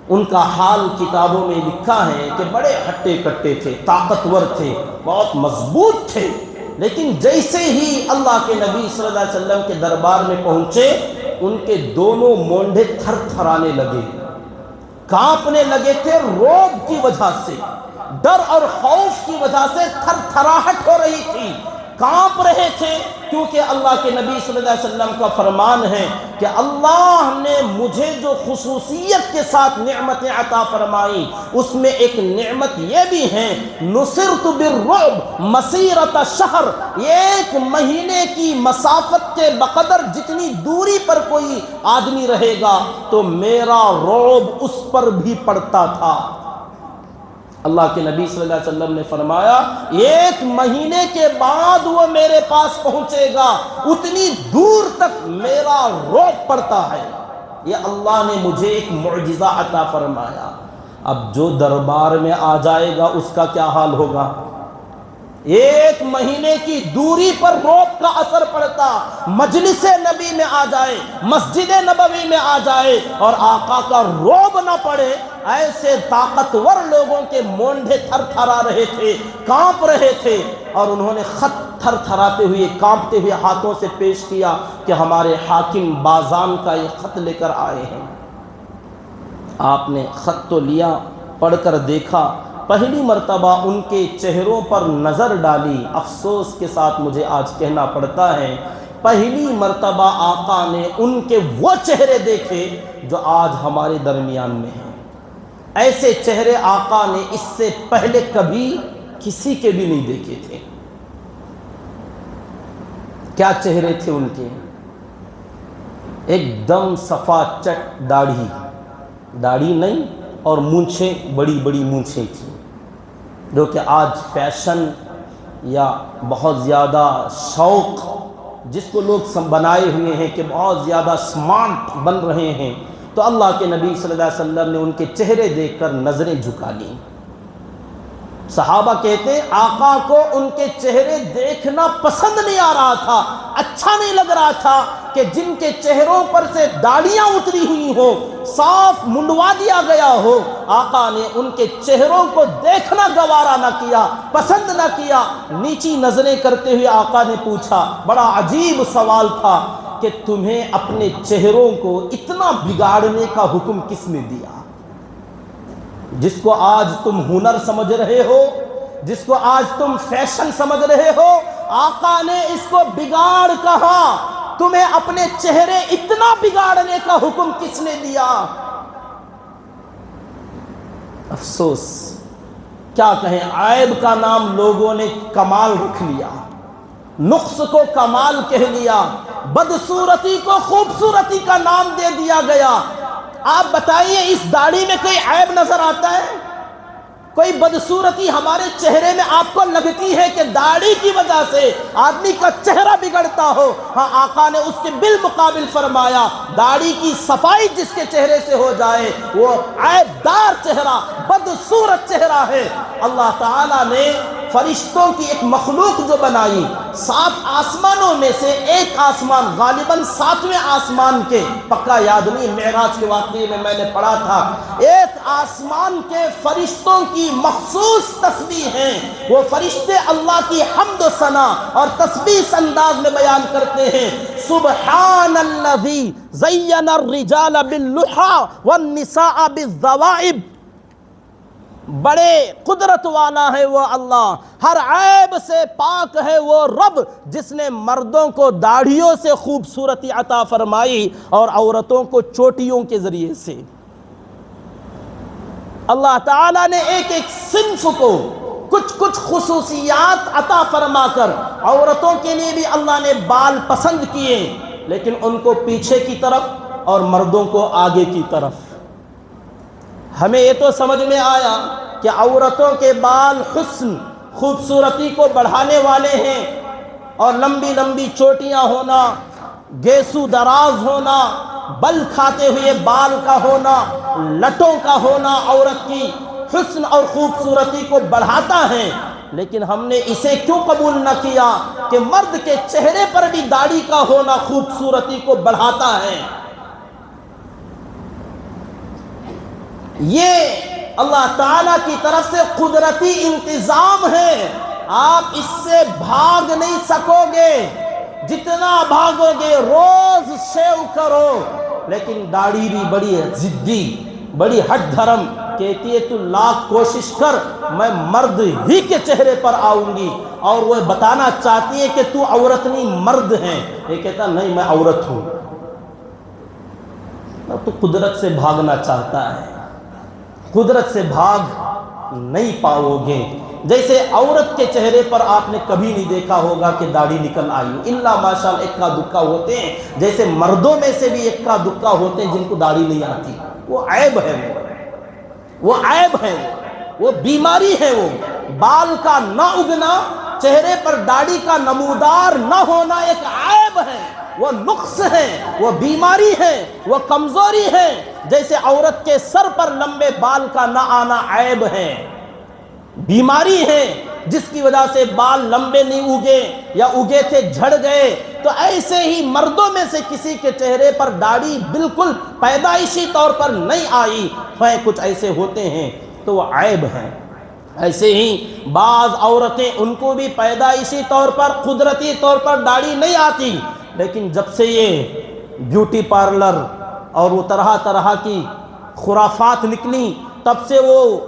ان کا حال کتابوں میں لکھا ہے کہ بڑے ہٹے کٹے تھے، طاقتور تھے، بہت مضبوط تھے، لیکن جیسے ہی اللہ کے نبی صلی اللہ علیہ وسلم کے دربار میں پہنچے ان کے دونوں مونڈے تھر تھرانے لگے، کانپنے لگے تھے، رعب کی وجہ سے، ڈر اور خوف کی وجہ سے تھر تھراہٹ ہو رہی تھی، کانپ رہے تھے، کیونکہ اللہ کے نبی صلی اللہ علیہ وسلم کا فرمان ہے کہ اللہ نے مجھے جو خصوصیت کے ساتھ نعمتیں عطا فرمائی اس میں ایک نعمت یہ بھی ہے، نصرت بالرعب مسیرت شہر، ایک مہینے کی مسافت کے بقدر جتنی دوری پر کوئی آدمی رہے گا تو میرا رعب اس پر بھی پڑتا تھا۔ اللہ کے نبی صلی اللہ علیہ وسلم نے فرمایا ایک مہینے کے بعد وہ میرے پاس پہنچے گا، اتنی دور تک میرا رعب پڑتا ہے۔ یہ اللہ نے مجھے ایک معجزہ عطا فرمایا۔ اب جو دربار میں آ جائے گا اس کا کیا حال ہوگا؟ ایک مہینے کی دوری پر رعب کا اثر پڑتا، مجلس نبی میں آ جائے، مسجد نبوی میں آ جائے اور آقا کا رعب نہ پڑے، ایسے طاقتور لوگوں کے مونڈے تھر تھرا رہے تھے، کانپ رہے تھے، اور انہوں نے خط تھر تھراتے ہوئے کانپتے ہوئے ہاتھوں سے پیش کیا کہ ہمارے حاکم بازان کا یہ خط لے کر آئے ہیں۔ آپ نے خط تو لیا، پڑھ کر دیکھا، پہلی مرتبہ ان کے چہروں پر نظر ڈالی، افسوس کے ساتھ مجھے آج کہنا پڑتا ہے پہلی مرتبہ آقا نے ان کے وہ چہرے دیکھے جو آج ہمارے درمیان میں ہیں۔ ایسے چہرے آقا نے اس سے پہلے کبھی کسی کے بھی نہیں دیکھے تھے۔ کیا چہرے تھے ان کے؟ ایک دم صفا چٹ داڑھی نہیں اور مونچھیں بڑی بڑی مونچھیں تھیں، جو کہ آج فیشن یا بہت زیادہ شوق جس کو لوگ بنائے ہوئے ہیں کہ بہت زیادہ سمارٹ بن رہے ہیں، تو اللہ کے نبی صلی اللہ علیہ وسلم نے ان کے چہرے دیکھ کر نظریں جھکا لیں۔ صحابہ کہتے ہیں آقا کو ان کے چہرے دیکھنا پسند نہیں آ رہا تھا، اچھا نہیں لگ رہا تھا کہ جن کے چہروں پر سے داڑیاں اتری ہوئی ہو، صاف منڈوا دیا گیا ہو، آقا نے ان کے چہروں کو دیکھنا گوارا نہ کیا، پسند نہ کیا۔ نیچی نظریں کرتے ہوئے آقا نے پوچھا، بڑا عجیب سوال تھا، کہ تمہیں اپنے چہروں کو اتنا بگاڑنے کا حکم کس نے دیا؟ جس کو آج تم ہنر سمجھ رہے ہو، جس کو آج تم فیشن سمجھ رہے ہو، آقا نے اس کو بگاڑ کہا۔ تمہیں اپنے چہرے اتنا بگاڑنے کا حکم کس نے دیا؟ افسوس، کیا کہیں، عیب کا نام لوگوں نے کمال رکھ لیا، نقص کو کمال کہہ لیا، بدصورتی کو خوبصورتی کا نام دے دیا گیا۔ آپ بتائیے اس داڑھی میں کوئی عیب نظر آتا ہے؟ کوئی بدصورتی ہمارے چہرے میں آپ کو لگتی ہے کہ داڑھی کی وجہ سے آدمی کا چہرہ بگڑتا ہو؟ ہاں، آقا نے اس کے بالمقابل فرمایا، داڑھی کی صفائی جس کے چہرے سے ہو جائے وہ عیب دار چہرہ، بدصورت چہرہ ہے۔ اللہ تعالیٰ نے فرشتوں کی ایک مخلوق جو بنائی، 7 آسمانوں میں سے ایک آسمان، غالباً 7ویں آسمان کے، پکا یاد نہیں، معراج کے واقعے میں نے پڑھا تھا، ایک آسمان کے فرشتوں کی مخصوص تسبیح ہیں۔ وہ فرشتے اللہ کی حمد و ثنا اور تسبیح انداز میں بیان کرتے ہیں، سبحان الذی زین الرجال باللحی والنساء بالذوائب۔ بڑے قدرت والا ہے وہ اللہ، ہر عیب سے پاک ہے وہ رب، جس نے مردوں کو داڑھیوں سے خوبصورتی عطا فرمائی اور عورتوں کو چوٹیوں کے ذریعے سے۔ اللہ تعالیٰ نے ایک ایک صنف کو کچھ خصوصیات عطا فرما کر، عورتوں کے لیے بھی اللہ نے بال پسند کیے، لیکن ان کو پیچھے کی طرف اور مردوں کو آگے کی طرف۔ ہمیں یہ تو سمجھ میں آیا کہ عورتوں کے بال حسن، خوبصورتی کو بڑھانے والے ہیں، اور لمبی لمبی چوٹیاں ہونا، گیسو دراز ہونا، بل کھاتے ہوئے بال کا ہونا، لٹوں کا ہونا عورت کی حسن اور خوبصورتی کو بڑھاتا ہے۔ لیکن ہم نے اسے کیوں قبول نہ کیا کہ مرد کے چہرے پر بھی داڑھی کا ہونا خوبصورتی کو بڑھاتا ہے؟ یہ اللہ تعالیٰ کی طرف سے قدرتی انتظام ہے، آپ اس سے بھاگ نہیں سکو گے۔ جتنا بھاگو گے، روز شیو کرو، لیکن داڑھی بھی بڑی ضدی، بڑی ہٹ دھرم، کہتی ہے تو لاکھ کوشش کر، میں مرد ہی کے چہرے پر آؤں گی، اور وہ بتانا چاہتی ہے کہ تو عورت نہیں مرد ہے، یہ کہتا نہیں میں عورت ہوں۔ تو قدرت سے بھاگنا چاہتا ہے، قدرت سے بھاگ نہیں پاؤ گے۔ جیسے عورت کے چہرے پر آپ نے کبھی نہیں دیکھا ہوگا کہ داڑھی نکل آئی، الا ماشاءاللہ اکا دکا ہوتے ہیں، جیسے مردوں میں سے بھی اکا دکا ہوتے ہیں جن کو داڑھی نہیں آتی۔ وہ عیب ہے، وہ عیب ہے، وہ بیماری ہے، وہ بال کا نہ اگنا، چہرے پر داڑھی کا نمودار نہ ہونا ایک عیب ہے، وہ نقص ہے، وہ بیماری ہے، وہ کمزوری ہے۔ جیسے عورت کے سر پر لمبے بال کا نہ آنا عیب ہے، بیماری ہے، جس کی وجہ سے بال لمبے نہیں اگے یا اگے تھے جھڑ گئے، تو ایسے ہی مردوں میں سے کسی کے چہرے پر داڑھی بالکل پیدائشی طور پر نہیں آئی، کچھ ایسے ہوتے ہیں تو وہ عیب ہے۔ ایسے ہی بعض عورتیں، ان کو بھی پیدائشی طور پر، قدرتی طور پر داڑھی نہیں آتی، لیکن جب سے یہ بیوٹی پارلر اور وہ طرح طرح کی خرافات نکلی، تب سے وہ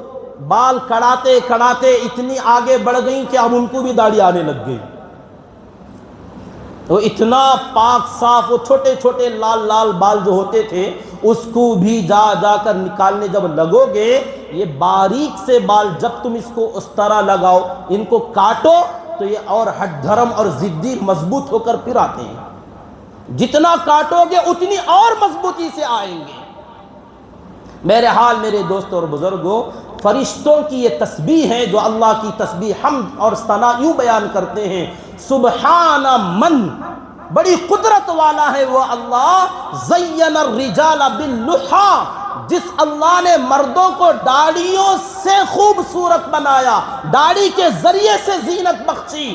بال کڑاتے کڑاتے اتنی آگے بڑھ گئیں کہ اب ان کو بھی داڑھی آنے لگ گئی۔ وہ اتنا پاک صاف، وہ چھوٹے چھوٹے لال لال بال جو ہوتے تھے اس کو بھی جا جا کر نکالنے جب لگو گے، یہ باریک سے بال جب تم اس کو اس طرح لگاؤ، ان کو کاٹو تو یہ اور ہٹ دھرم اور ضدی مضبوط ہو کر پھر آتے ہیں، جتنا کاٹو گے اتنی اور مضبوطی سے آئیں گے۔ میرے حال میرے دوستوں اور بزرگوں، فرشتوں کی یہ تسبیح ہے جو اللہ کی تسبیح حمد اور ثنا یوں بیان کرتے ہیں، سبحان من، بڑی قدرت والا ہے وہ اللہ، زین الرجال باللحی، جس اللہ نے مردوں کو داڑھیوں سے خوبصورت بنایا، داڑھی کے ذریعے سے زینت بخشی،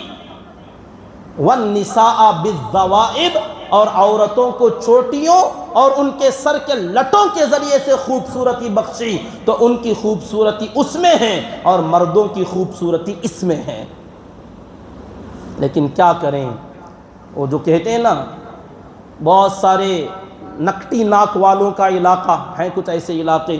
والنساء بالذوائب، اور عورتوں کو چوٹیوں اور ان کے سر کے لٹوں کے ذریعے سے خوبصورتی بخشی، تو ان کی خوبصورتی اس میں ہے اور مردوں کی خوبصورتی اس میں ہے۔ لیکن کیا کریں، وہ جو کہتے ہیں نا، بہت سارے نکٹی ناک والوں کا علاقہ ہیں، کچھ ایسے علاقے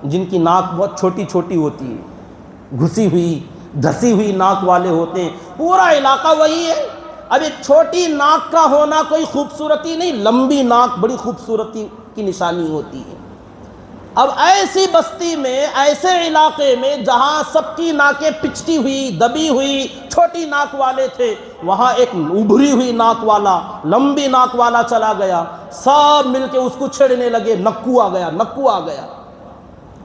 جن کی ناک بہت چھوٹی چھوٹی ہوتی ہے، گھسی ہوئی دھسی ہوئی ناک والے ہوتے ہیں، پورا علاقہ وہی ہے۔ اب ایک چھوٹی ناک کا ہونا کوئی خوبصورتی نہیں، لمبی ناک بڑی خوبصورتی کی نشانی ہوتی ہے۔ اب ایسی بستی میں، ایسے علاقے میں جہاں سب کی ناکیں پچتی ہوئی دبی ہوئی چھوٹی ناک والے تھے، وہاں ایک ابھری ہوئی ناک والا، لمبی ناک والا چلا گیا، سب مل کے اس کو چھیڑنے لگے، نکو آ گیا، نکو آ گیا۔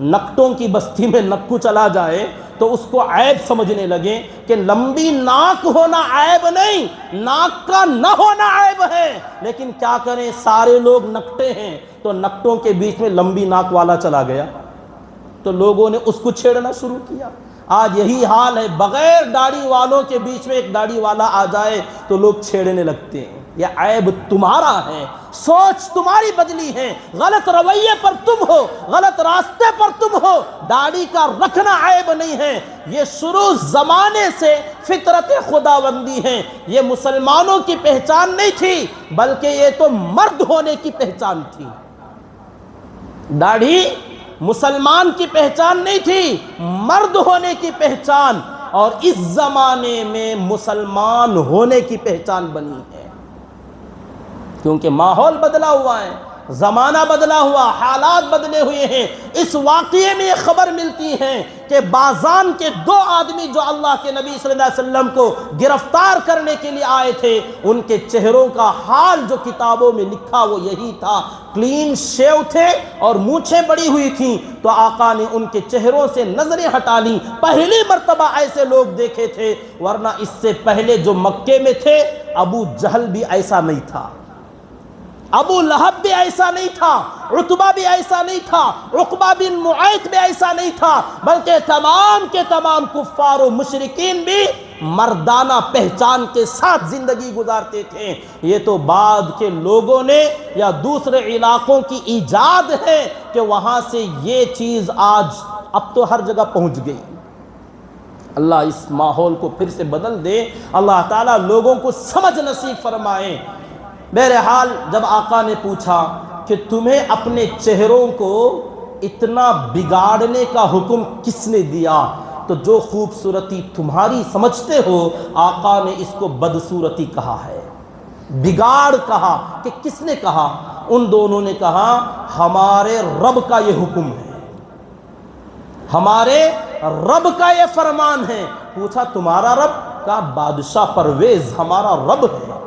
نکٹوں کی بستی میں نکو چلا جائے تو اس کو عیب سمجھنے لگے کہ لمبی ناک ہونا عیب نہیں، ناک کا نہ ہونا عیب ہے۔ لیکن کیا کریں، سارے لوگ نکٹے ہیں، تو نکٹوں کے بیچ میں لمبی ناک والا چلا گیا تو لوگوں نے اس کو چھیڑنا شروع کیا۔ آج یہی حال ہے، بغیر داڑھی والوں کے بیچ میں ایک داڑھی والا آ جائے تو لوگ چھیڑنے لگتے ہیں۔ یہ عیب تمہارا ہے، سوچ تمہاری بدلی ہے، غلط رویے پر تم ہو، غلط راستے پر تم ہو۔ داڑھی کا رکھنا عیب نہیں ہے، یہ شروع زمانے سے فطرت خداوندی ہے۔ یہ مسلمانوں کی پہچان نہیں تھی، بلکہ یہ تو مرد ہونے کی پہچان تھی۔ داڑھی مسلمان کی پہچان نہیں تھی، مرد ہونے کی پہچان، اور اس زمانے میں مسلمان ہونے کی پہچان بنی ہے، کیونکہ ماحول بدلا ہوا ہے، زمانہ بدلا ہوا، حالات بدلے ہوئے ہیں۔ اس واقعے میں یہ خبر ملتی ہے کہ بازان کے دو آدمی جو اللہ کے نبی صلی اللہ علیہ وسلم کو گرفتار کرنے کے لیے آئے تھے، ان کے چہروں کا حال جو کتابوں میں لکھا وہ یہی تھا، کلین شیو تھے اور مونچھیں بڑی ہوئی تھیں، تو آقا نے ان کے چہروں سے نظریں ہٹا لیں۔ پہلی مرتبہ ایسے لوگ دیکھے تھے، ورنہ اس سے پہلے جو مکے میں تھے، ابو جہل بھی ایسا نہیں تھا، ابو لہب بھی ایسا نہیں تھا، عتبہ بھی ایسا نہیں تھا، عقبہ بن معیط بھی ایسا نہیں تھا، بلکہ تمام کے تمام کفار و مشرکین بھی مردانہ پہچان کے ساتھ زندگی گزارتے تھے۔ یہ تو بعد کے لوگوں نے یا دوسرے علاقوں کی ایجاد ہے کہ وہاں سے یہ چیز آج اب تو ہر جگہ پہنچ گئی۔ اللہ اس ماحول کو پھر سے بدل دے، اللہ تعالیٰ لوگوں کو سمجھ نصیب فرمائے۔ بہرحال جب آقا نے پوچھا کہ تمہیں اپنے چہروں کو اتنا بگاڑنے کا حکم کس نے دیا، تو جو خوبصورتی تمہاری سمجھتے ہو، آقا نے اس کو بدصورتی کہا ہے، بگاڑ کہا۔ کہ کس نے کہا؟ ان دونوں نے کہا ہمارے رب کا یہ حکم ہے، ہمارے رب کا یہ فرمان ہے۔ پوچھا تمہارا رب؟ کہا بادشاہ پرویز ہمارا رب ہے،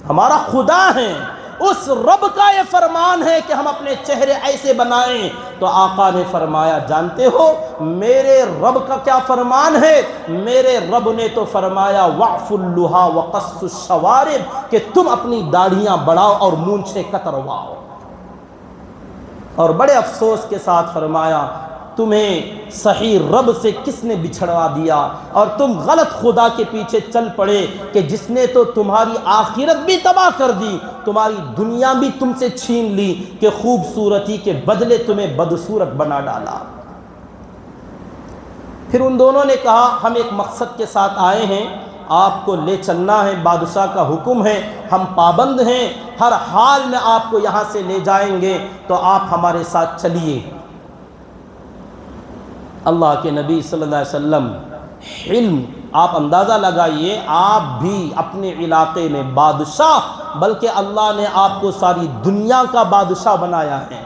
ہمارا خدا ہے، اس رب کا یہ فرمان ہے کہ ہم اپنے چہرے ایسے بنائیں۔ تو آقا نے فرمایا جانتے ہو میرے رب کا کیا فرمان ہے؟ میرے رب نے تو فرمایا وَعْفُ اللُّحَا وَقَصُّ الشَّوَارِبِ، کہ تم اپنی داڑھیاں بڑھاؤ اور مونچھیں کترواؤ۔ اور بڑے افسوس کے ساتھ فرمایا تمہیں صحیح رب سے کس نے بچھڑوا دیا اور تم غلط خدا کے پیچھے چل پڑے، کہ جس نے تو تمہاری آخرت بھی تباہ کر دی، تمہاری دنیا بھی تم سے چھین لی، کہ خوبصورتی کے بدلے تمہیں بدصورت بنا ڈالا۔ پھر ان دونوں نے کہا ہم ایک مقصد کے ساتھ آئے ہیں، آپ کو لے چلنا ہے، بادشاہ کا حکم ہے، ہم پابند ہیں، ہر حال میں آپ کو یہاں سے لے جائیں گے، تو آپ ہمارے ساتھ چلیے۔ اللہ کے نبی صلی اللہ علیہ وسلم حلم، آپ اندازہ لگائیے، آپ بھی اپنے علاقے میں بادشاہ، بلکہ اللہ نے آپ کو ساری دنیا کا بادشاہ بنایا ہے۔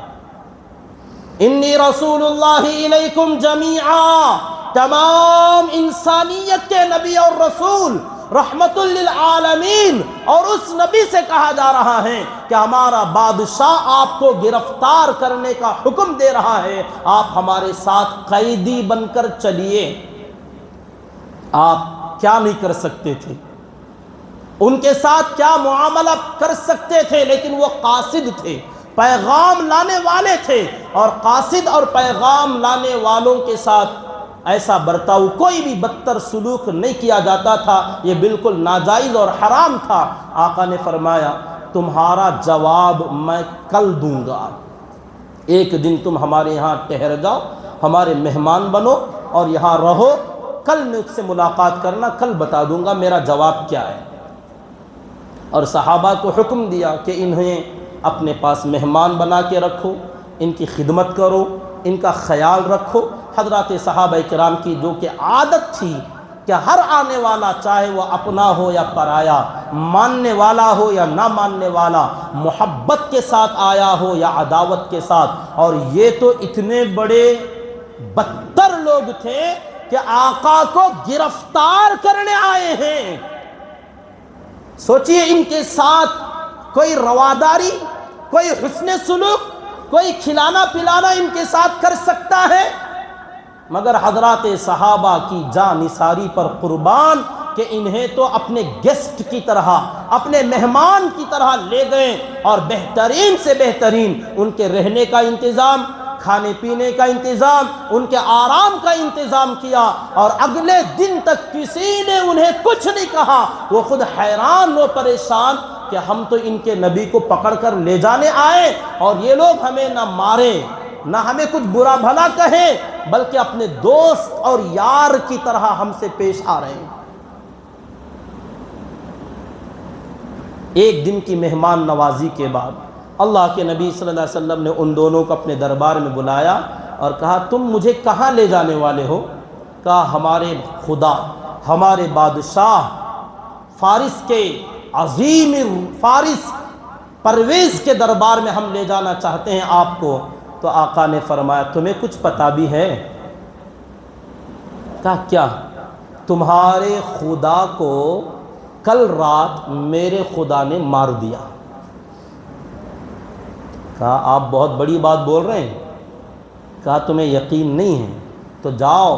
انی رسول اللہ علیکم جمیعا، تمام انسانیت کے نبی اور رسول، رحمت للعالمین، اور اس نبی سے کہا جا رہا ہے کہ ہمارا بادشاہ آپ کو گرفتار کرنے کا حکم دے رہا ہے، آپ ہمارے ساتھ قیدی بن کر چلیے۔ آپ کیا نہیں کر سکتے تھے، ان کے ساتھ کیا معاملہ کر سکتے تھے، لیکن وہ قاصد تھے، پیغام لانے والے تھے، اور قاصد اور پیغام لانے والوں کے ساتھ ایسا برتاؤ، کوئی بھی بدتر سلوک نہیں کیا جاتا تھا، یہ بالکل ناجائز اور حرام تھا۔ آقا نے فرمایا تمہارا جواب میں کل دوں گا، ایک دن تم ہمارے یہاں ٹھہر جاؤ، ہمارے مہمان بنو اور یہاں رہو، کل مجھ سے ملاقات کرنا، کل بتا دوں گا میرا جواب کیا ہے۔ اور صحابہ کو حکم دیا کہ انہیں اپنے پاس مہمان بنا کے رکھو، ان کی خدمت کرو، ان کا خیال رکھو۔ حضرات صحابہ کرام کی جو کہ عادت تھی کہ ہر آنے والا، چاہے وہ اپنا ہو یا پرایا، ماننے والا ہو یا نہ ماننے والا، محبت کے ساتھ آیا ہو یا عداوت کے ساتھ، اور یہ تو اتنے بڑے بدتر لوگ تھے کہ آقا کو گرفتار کرنے آئے ہیں۔ سوچئے ان کے ساتھ کوئی رواداری، کوئی حسن سلوک، کوئی کھلانا پلانا ان کے ساتھ کر سکتا ہے؟ مگر حضرات صحابہ کی جان نثاری پر قربان کہ انہیں تو اپنے گیسٹ کی طرح، اپنے مہمان کی طرح لے گئے، اور بہترین سے بہترین ان کے رہنے کا انتظام، کھانے پینے کا انتظام، ان کے آرام کا انتظام کیا، اور اگلے دن تک کسی نے انہیں کچھ نہیں کہا۔ وہ خود حیران و پریشان کہ ہم تو ان کے نبی کو پکڑ کر لے جانے آئے، اور یہ لوگ ہمیں نہ مارے نہ ہمیں کچھ برا بھلا کہیں، بلکہ اپنے دوست اور یار کی طرح ہم سے پیش آ رہے ہیں۔ ایک دن کی مہمان نوازی کے بعد اللہ کے نبی صلی اللہ علیہ وسلم نے ان دونوں کو اپنے دربار میں بلایا اور کہا تم مجھے کہاں لے جانے والے ہو؟ کہا ہمارے خدا، ہمارے بادشاہ، فارس کے عظیم فارس پرویز کے دربار میں ہم لے جانا چاہتے ہیں آپ کو۔ تو آقا نے فرمایا تمہیں کچھ پتہ بھی ہے؟ کہا کیا؟ تمہارے خدا کو کل رات میرے خدا نے مار دیا۔ کہا آپ بہت بڑی بات بول رہے ہیں۔ کہا تمہیں یقین نہیں ہے تو جاؤ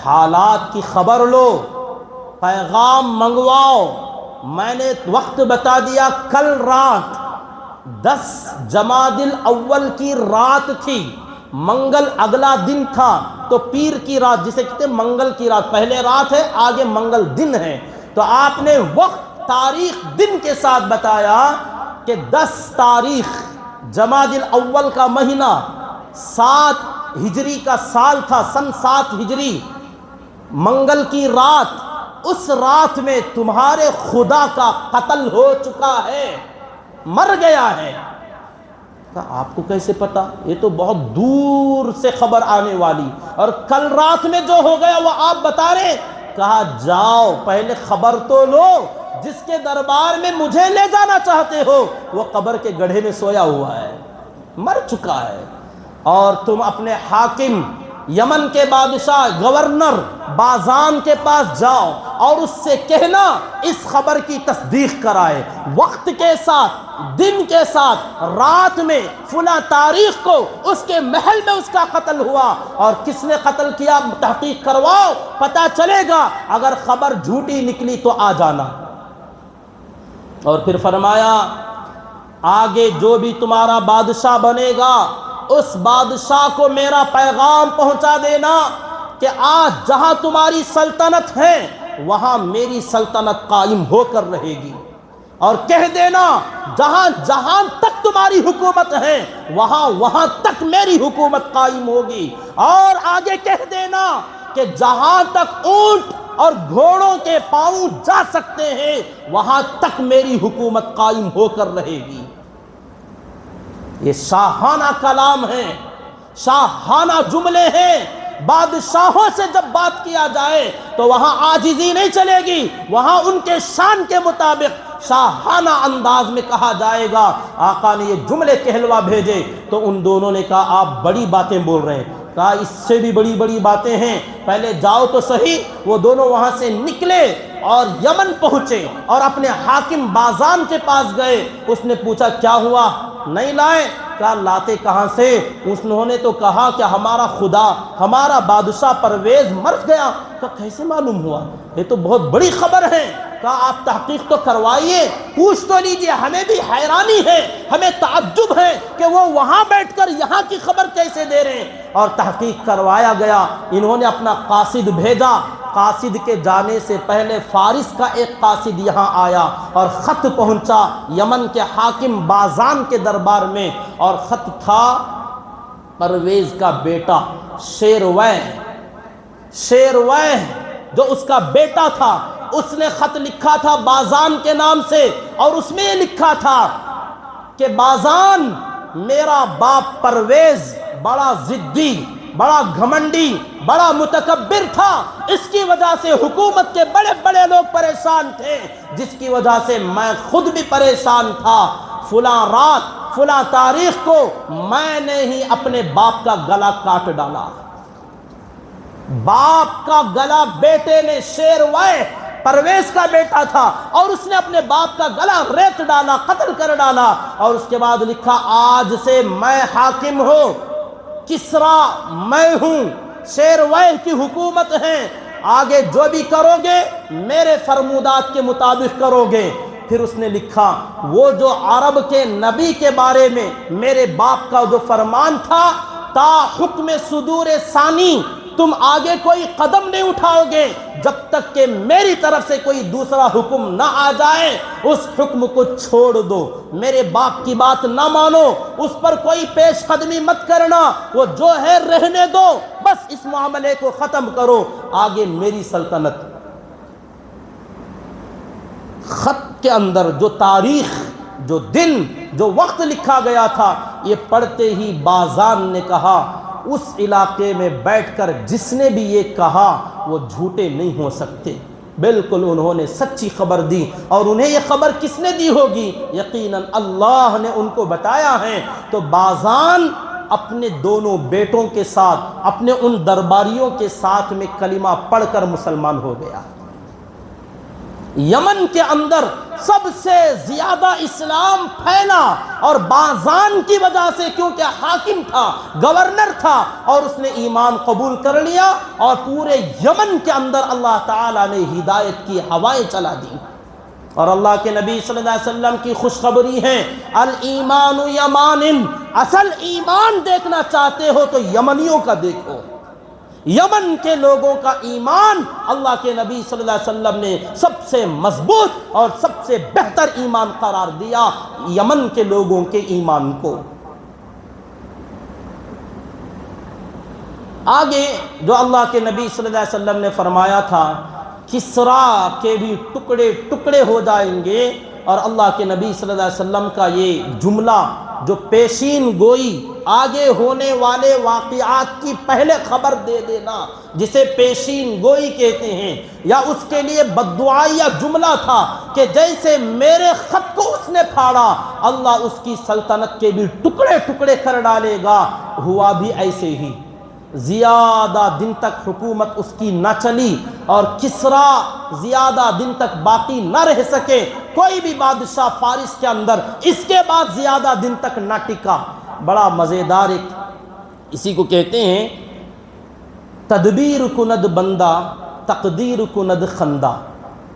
حالات کی خبر لو، پیغام منگواؤ۔ میں نے وقت بتا دیا، کل رات 10 جمادی الاول کی رات تھی، منگل اگلا دن تھا، تو پیر کی رات جسے کہتے ہیں منگل کی رات، پہلے رات ہے آگے منگل دن ہے، تو آپ نے وقت تاریخ دن کے ساتھ بتایا کہ 10 تاریخ جمادی الاول کا مہینہ 7 ہجری کا سال تھا، سن 7 ہجری، منگل کی رات، اس رات میں تمہارے خدا کا قتل ہو چکا ہے، مر گیا ہے۔ کہا آپ کو کیسے پتا؟ یہ تو بہت دور سے خبر آنے والی، اور کل رات میں جو ہو گیا وہ آپ بتا رہے۔ کہا جاؤ پہلے خبر تو لو، جس کے دربار میں مجھے لے جانا چاہتے ہو وہ قبر کے گڑھے میں سویا ہوا ہے، مر چکا ہے، اور تم اپنے حاکم، یمن کے بادشاہ، گورنر بازان کے پاس جاؤ اور اس سے کہنا اس خبر کی تصدیق کرائے، وقت کے ساتھ، دن کے ساتھ، رات میں فلاں تاریخ کو اس کے محل میں اس کا قتل ہوا، اور کس نے قتل کیا تحقیق کرواؤ، پتہ چلے گا، اگر خبر جھوٹی نکلی تو آ جانا۔ اور پھر فرمایا آگے جو بھی تمہارا بادشاہ بنے گا اس بادشاہ کو میرا پیغام پہنچا دینا کہ آج جہاں تمہاری سلطنت ہے وہاں میری سلطنت قائم ہو کر رہے گی، اور کہہ دینا جہاں جہاں تک تمہاری حکومت ہے وہاں تک میری حکومت قائم ہوگی، اور آگے کہہ دینا کہ جہاں تک اونٹ اور گھوڑوں کے پاؤں جا سکتے ہیں وہاں تک میری حکومت قائم ہو کر رہے گی۔ یہ شاہانہ کلام ہے، شاہانہ جملے ہیں۔ بادشاہوں سے جب بات کیا جائے تو وہاں عاجزی نہیں چلے گی، وہاں ان کے شان کے مطابق شاہانہ انداز میں کہا جائے گا۔ آقا نے یہ جملے کہلوا بھیجے تو ان دونوں نے کہا آپ بڑی باتیں بول رہے ہیں۔ کہا اس سے بھی بڑی بڑی باتیں ہیں، پہلے جاؤ تو صحیح۔ وہ دونوں وہاں سے نکلے اور یمن پہنچے اور اپنے حاکم بازان کے پاس گئے۔ اس نے پوچھا کیا ہوا، نہیں لائے؟ کہا لاتے کہاں سے؟ انہوں نے تو کہا کہ ہمارا خدا، ہمارا بادشاہ پرویز مر گیا۔ کہا کیسے معلوم ہوا؟ یہ تو بہت بڑی خبر ہے۔ کہا آپ تحقیق تو کروائیے، پوچھ تو لیجئے، ہمیں بھی حیرانی ہے، ہمیں تعجب ہے کہ وہ وہاں بیٹھ کر یہاں کی خبر کیسے دے رہے ہیں۔ اور تحقیق کروایا گیا، انہوں نے اپنا قاصد بھیجا، قاصد کے جانے سے پہلے فارس کا ایک قاصد یہاں آیا اور خط پہنچا یمن کے حاکم بازان کے دربار میں، اور خط تھا پرویز کا بیٹا شیرویہ جو اس کا بیٹا تھا، اس نے خط لکھا تھا بازان کے نام سے، اور اس میں یہ لکھا تھا کہ بازان، میرا باپ پرویز بڑا ضدی، بڑا گھمنڈی، بڑا متکبر تھا، اس کی وجہ سے حکومت کے بڑے بڑے لوگ پریشان تھے، جس کی وجہ سے میں خود بھی پریشان تھا۔ فلاں رات فلاں تاریخ کو میں نے ہی اپنے باپ کا گلا کاٹ ڈالا۔ باپ کا گلا بیٹے نے، شیرویہ پرویز کا بیٹا تھا، اور اس نے اپنے باپ کا گلا ریت ڈالا، قتل کر ڈالا، اور اس کے بعد لکھا آج سے میں حاکم ہوں، کسرا میں ہوں، شیرویہ کی حکومت ہے، آگے جو بھی کرو گے میرے فرمودات کے مطابق کرو گے۔ پھر اس نے لکھا وہ جو عرب کے نبی کے بارے میں میرے باپ کا جو فرمان تھا، تا حکم صدور ثانی تم آگے کوئی قدم نہیں اٹھاؤ گے جب تک کہ میری طرف سے کوئی دوسرا حکم نہ آ جائے، اس حکم کو چھوڑ دو، میرے باپ کی بات نہ مانو، اس پر کوئی پیش قدمی مت کرنا، وہ جو ہے رہنے دو، بس اس معاملے کو ختم کرو، آگے میری سلطنت۔ خط کے اندر جو تاریخ، جو دن، جو وقت لکھا گیا تھا، یہ پڑھتے ہی بازان نے کہا اس علاقے میں بیٹھ کر جس نے بھی یہ کہا وہ جھوٹے نہیں ہو سکتے، بالکل انہوں نے سچی خبر دی۔ اور انہیں یہ خبر کس نے دی ہوگی؟ یقیناً اللہ نے ان کو بتایا ہے۔ تو بازان اپنے دونوں بیٹوں کے ساتھ، اپنے ان درباریوں کے ساتھ میں کلمہ پڑھ کر مسلمان ہو گیا۔ یمن کے اندر سب سے زیادہ اسلام پھیلا، اور بازان کی وجہ سے، کیونکہ حاکم تھا، گورنر تھا، اور اس نے ایمان قبول کر لیا، اور پورے یمن کے اندر اللہ تعالیٰ نے ہدایت کی ہوائیں چلا دی۔ اور اللہ کے نبی صلی اللہ علیہ وسلم کی خوشخبری ہے، الایمان یمان، اصل ایمان دیکھنا چاہتے ہو تو یمنیوں کا دیکھو۔ یمن کے لوگوں کا ایمان اللہ کے نبی صلی اللہ علیہ وسلم نے سب سے مضبوط اور سب سے بہتر ایمان قرار دیا یمن کے لوگوں کے ایمان کو۔ آگے جو اللہ کے نبی صلی اللہ علیہ وسلم نے فرمایا تھا کسرا کے بھی ٹکڑے ٹکڑے ہو جائیں گے، اور اللہ کے نبی صلی اللہ علیہ وسلم کا یہ جملہ جو پیشین گوئی، آگے ہونے والے واقعات کی پہلے خبر دے دینا، جسے پیشین گوئی کہتے ہیں، یا اس کے لیے بددعائیہ جملہ تھا کہ جیسے میرے خط کو اس نے پھاڑا، اللہ اس کی سلطنت کے بھی ٹکڑے ٹکڑے کر ڈالے گا۔ ہوا بھی ایسے ہی، زیادہ دن تک حکومت اس کی نہ چلی، اور کسرا زیادہ دن تک باقی نہ رہ سکے، کوئی بھی بادشاہ فارس کے اندر اس کے بعد زیادہ دن تک نہ ٹکا۔ بڑا مزیدار ایک اسی کو کہتے ہیں تدبیر کند بندہ تقدیر کند خندہ،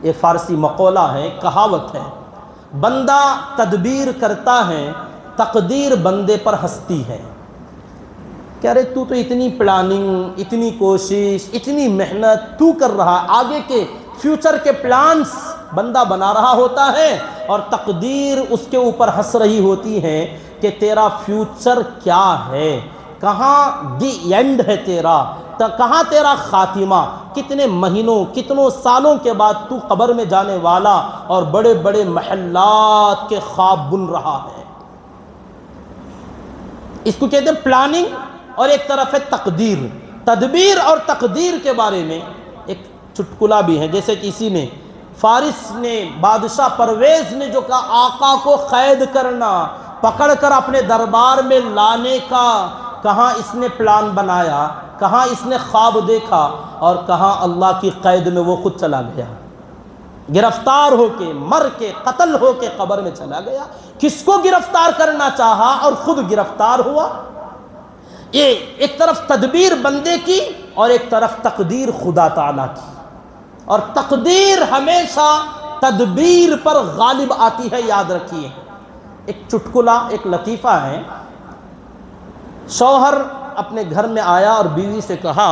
یہ فارسی مقولہ ہے، کہاوت ہے۔ بندہ تدبیر کرتا ہے، تقدیر بندے پر ہنستی ہے کہ ارے تو اتنی پلاننگ، اتنی کوشش، اتنی محنت تو کر رہا ہے، آگے کے فیوچر کے پلانز بندہ بنا رہا ہوتا ہے، اور تقدیر اس کے اوپر ہنس رہی ہوتی ہے کہ تیرا فیوچر کیا ہے، کہاں دی اینڈ ہے تیرا، کہاں تیرا خاتمہ، کتنے مہینوں کتنوں سالوں کے بعد تو قبر میں جانے والا، اور بڑے بڑے محلات کے خواب بن رہا ہے۔ اس کو کہتے ہیں پلاننگ، اور ایک طرف ہے تقدیر۔ تدبیر اور تقدیر کے بارے میں ایک چٹکلا بھی ہے، جیسے کہ اسی نے فارس نے، بادشاہ پرویز نے جو کہا آقا کو قید کرنا، پکڑ کر اپنے دربار میں لانے کا، کہاں اس نے پلان بنایا، کہاں اس نے خواب دیکھا، اور کہاں اللہ کی قید میں وہ خود چلا گیا، گرفتار ہو کے، مر کے، قتل ہو کے قبر میں چلا گیا۔ کس کو گرفتار کرنا چاہا اور خود گرفتار ہوا۔ یہ ایک طرف تدبیر بندے کی، اور ایک طرف تقدیر خدا تعالیٰ کی، اور تقدیر ہمیشہ تدبیر پر غالب آتی ہے، یاد رکھیے۔ ایک چٹکلا، ایک لطیفہ ہے۔ شوہر اپنے گھر میں آیا اور بیوی سے کہا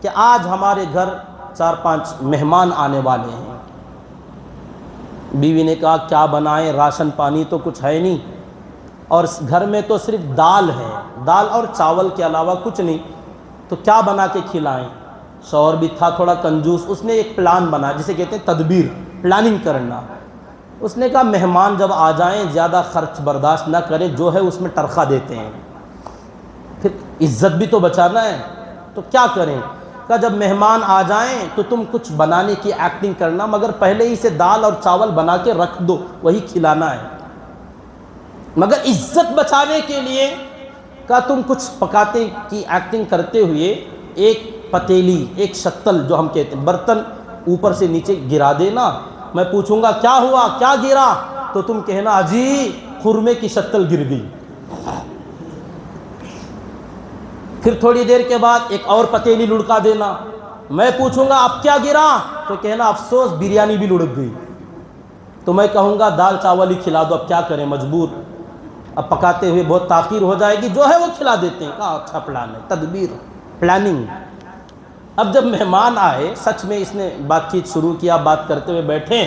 کہ آج ہمارے گھر 4-5 مہمان آنے والے ہیں۔ بیوی نے کہا کیا بنائیں، راشن پانی تو کچھ ہے نہیں، اور گھر میں تو صرف دال ہے، دال اور چاول کے علاوہ کچھ نہیں، تو کیا بنا کے کھلائیں؟ شوہر بھی تھا تھوڑا کنجوس، اس نے ایک پلان بنا، جسے کہتے ہیں تدبیر، پلاننگ کرنا۔ اس نے کہا مہمان جب آ جائیں زیادہ خرچ برداشت نہ کریں، جو ہے اس میں ٹرخہ دیتے ہیں، پھر عزت بھی تو بچانا ہے، تو کیا کریں؟ کہ جب مہمان آ جائیں تو تم کچھ بنانے کی ایکٹنگ کرنا، مگر پہلے ہی سے دال اور چاول بنا کے رکھ دو، وہی کھلانا ہے۔ مگر عزت بچانے کے لیے کہ تم کچھ پکاتے کی ایکٹنگ کرتے ہوئے ایک پتیلی، ایک شتل جو ہم کہتے ہیں برتن، اوپر سے نیچے گرا دینا، میں پوچھوں گا کیا ہوا، کیا گرا، تو تم کہنا اجی خرمے کی شتل گر گئی۔ پھر تھوڑی دیر کے بعد ایک اور پتیلی لڑکا دینا، میں پوچھوں گا اب کیا گرا، تو کہنا افسوس بریانی بھی لڑک گئی۔ تو میں کہوں گا دال چاول ہی کھلا دو، اب کیا کریں، مجبور، اب پکاتے ہوئے بہت تاخیر ہو جائے گی، جو ہے وہ کھلا دیتے ہیں۔ کہا اچھا پلان ہے، تدبیر، پلاننگ۔ اب جب مہمان آئے، سچ میں اس نے بات چیت شروع کیا، بات کرتے ہوئے بیٹھے،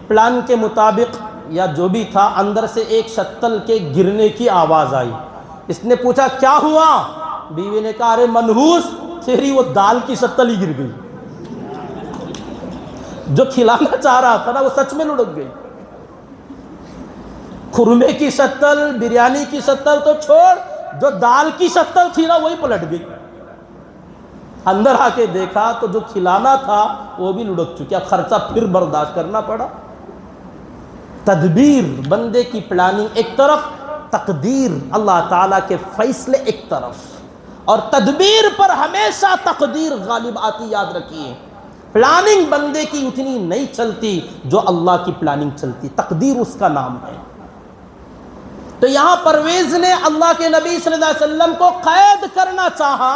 پلان کے مطابق یا جو بھی تھا، اندر سے ایک شتل کے گرنے کی آواز آئی۔ اس نے پوچھا کیا ہوا؟ بیوی نے کہا ارے منحوس، تیری وہ دال کی شتل ہی گر گئی، جو کھلانا چاہ رہا تھا نا وہ سچ میں لڑک گئی۔ خرمے کی شتل، بریانی کی شتل تو چھوڑ، جو دال کی شتل تھی نا وہی پلٹ گئی۔ اندر آ کے دیکھا تو جو کھلانا تھا وہ بھی لڑک چکی، اب خرچہ پھر برداشت کرنا پڑا۔ تدبیر، بندے کی پلاننگ ایک طرف، تقدیر اللہ تعالیٰ کے فیصلے ایک طرف، اور تدبیر پر ہمیشہ تقدیر غالب آتی، یاد رکھیے۔ پلاننگ بندے کی اتنی نہیں چلتی جو اللہ کی پلاننگ چلتی، تقدیر اس کا نام ہے۔ تو یہاں پرویز نے اللہ کے نبی صلی اللہ علیہ وسلم کو قید کرنا چاہا،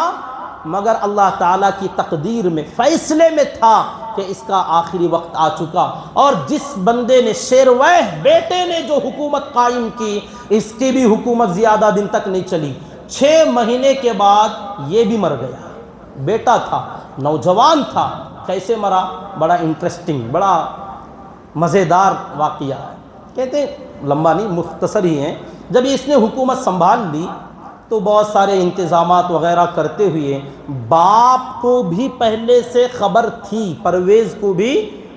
مگر اللہ تعالیٰ کی تقدیر میں، فیصلے میں تھا کہ اس کا آخری وقت آ چکا۔ اور جس بندے نے، شیرویہ بیٹے نے جو حکومت قائم کی، اس کی بھی حکومت زیادہ دن تک نہیں چلی، 6 مہینے کے بعد یہ بھی مر گیا۔ بیٹا تھا، نوجوان تھا، کیسے مرا؟ بڑا انٹرسٹنگ، بڑا مزیدار واقعہ ہے، کہتے ہیں لمبا نہیں، مختصر ہی ہیں۔ جب اس نے حکومت سنبھال لی تو بہت سارے انتظامات وغیرہ کرتے ہوئے، باپ کو بھی پہلے سے خبر تھی، پرویز کو بھی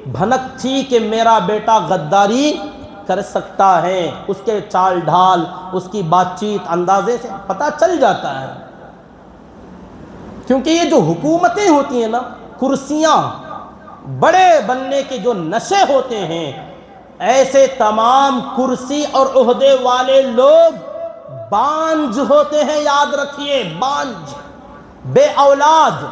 بھنک تھی کہ میرا بیٹا غداری کر سکتا ہے، اس کے چال ڈھال، اس کی بات چیت اندازے سے پتہ چل جاتا ہے۔ کیونکہ یہ جو حکومتیں ہوتی ہیں نا، کرسیاں، بڑے بننے کے جو نشے ہوتے ہیں، ایسے تمام کرسی اور عہدے والے لوگ بانج ہوتے ہیں، یاد رکھیے، بانج، بے اولاد۔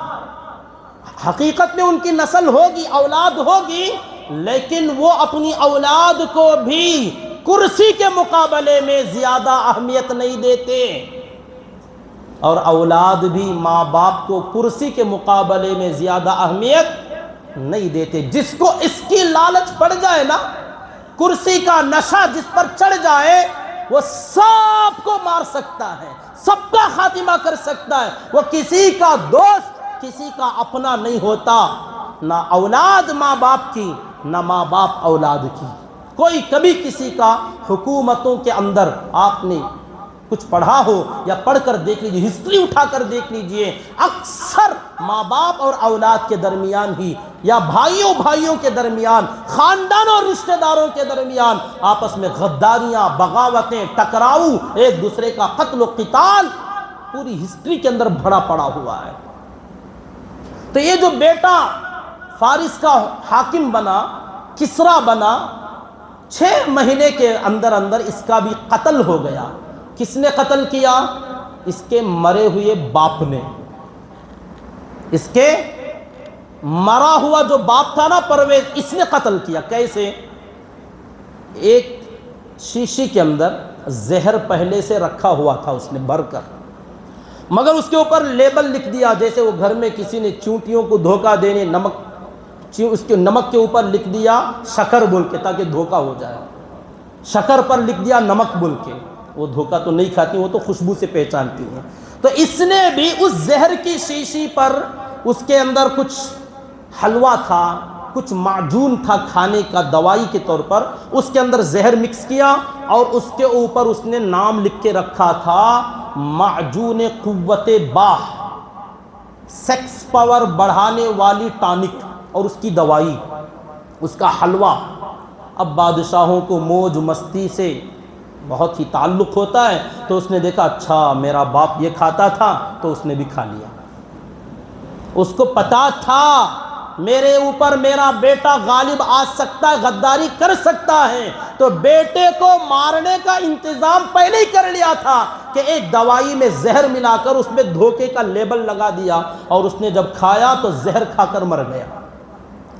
حقیقت میں ان کی نسل ہوگی، اولاد ہوگی، لیکن وہ اپنی اولاد کو بھی کرسی کے مقابلے میں زیادہ اہمیت نہیں دیتے، اور اولاد بھی ماں باپ کو کرسی کے مقابلے میں زیادہ اہمیت نہیں دیتے۔ جس کو اس کی لالچ پڑ جائے نا، کرسی کا نشہ جس پر چڑھ جائے، وہ سب کو مار سکتا ہے، سب کا خاتمہ کر سکتا ہے، وہ کسی کا دوست، کسی کا اپنا نہیں ہوتا، نہ اولاد ماں باپ کی، نہ ماں باپ اولاد کی۔ کوئی کبھی کسی کا حکومتوں کے اندر، آپ نے کچھ پڑھا ہو یا پڑھ کر دیکھ لیجیے، ہسٹری اٹھا کر دیکھ لیجیے، اکثر ماں باپ اور اولاد کے درمیان ہی، یا بھائیوں کے درمیان، خاندانوں اور رشتہ داروں کے درمیان آپس میں غداریاں، بغاوتیں، ٹکراؤ، ایک دوسرے کا قتل و قتال پوری ہسٹری کے اندر بھرا پڑا ہوا ہے۔ تو یہ جو بیٹا فارس کا حاکم بنا، کسرا بنا، 6 مہینے کے اندر اندر اس کا بھی قتل ہو گیا۔ کس نے قتل کیا؟ اس کے مرے ہوئے باپ نے۔ اس کے مرا ہوا جو باپ تھا نا پرویز، اس نے قتل کیا۔ کیسے؟ ایک شیشی کے اندر زہر پہلے سے رکھا ہوا تھا اس نے بھر کر، مگر اس کے اوپر لیبل لکھ دیا، جیسے وہ گھر میں کسی نے چونٹیوں کو دھوکہ دینے نمک اس کے نمک کے اوپر لکھ دیا شکر بول کے تاکہ دھوکہ ہو جائے، شکر پر لکھ دیا نمک بول کے، وہ دھوکہ تو نہیں کھاتی، وہ تو خوشبو سے پہچانتی ہیں۔ تو اس نے بھی اس زہر کی شیشی پر اس کے اندر کچھ حلوہ تھا، کچھ معجون تھا کھانے کا دوائی کے طور پر، اس کے اندر زہر مکس کیا اور اس کے اوپر اس نے نام لکھ کے رکھا تھا معجون قوت باہ، سیکس پاور بڑھانے والی ٹانک، اور اس کی دوائی، اس کا حلوہ۔ اب بادشاہوں کو موج مستی سے بہت ہی تعلق ہوتا ہے، تو اس نے دیکھا اچھا میرا باپ یہ کھاتا تھا، تو اس نے بھی کھا لیا۔ اس کو پتا تھا میرے اوپر میرا بیٹا غالب آ سکتا ہے، غداری کر سکتا ہے، تو بیٹے کو مارنے کا انتظام پہلے ہی کر لیا تھا کہ ایک دوائی میں زہر ملا کر اس میں دھوکے کا لیبل لگا دیا، اور اس نے جب کھایا تو زہر کھا کر مر گیا۔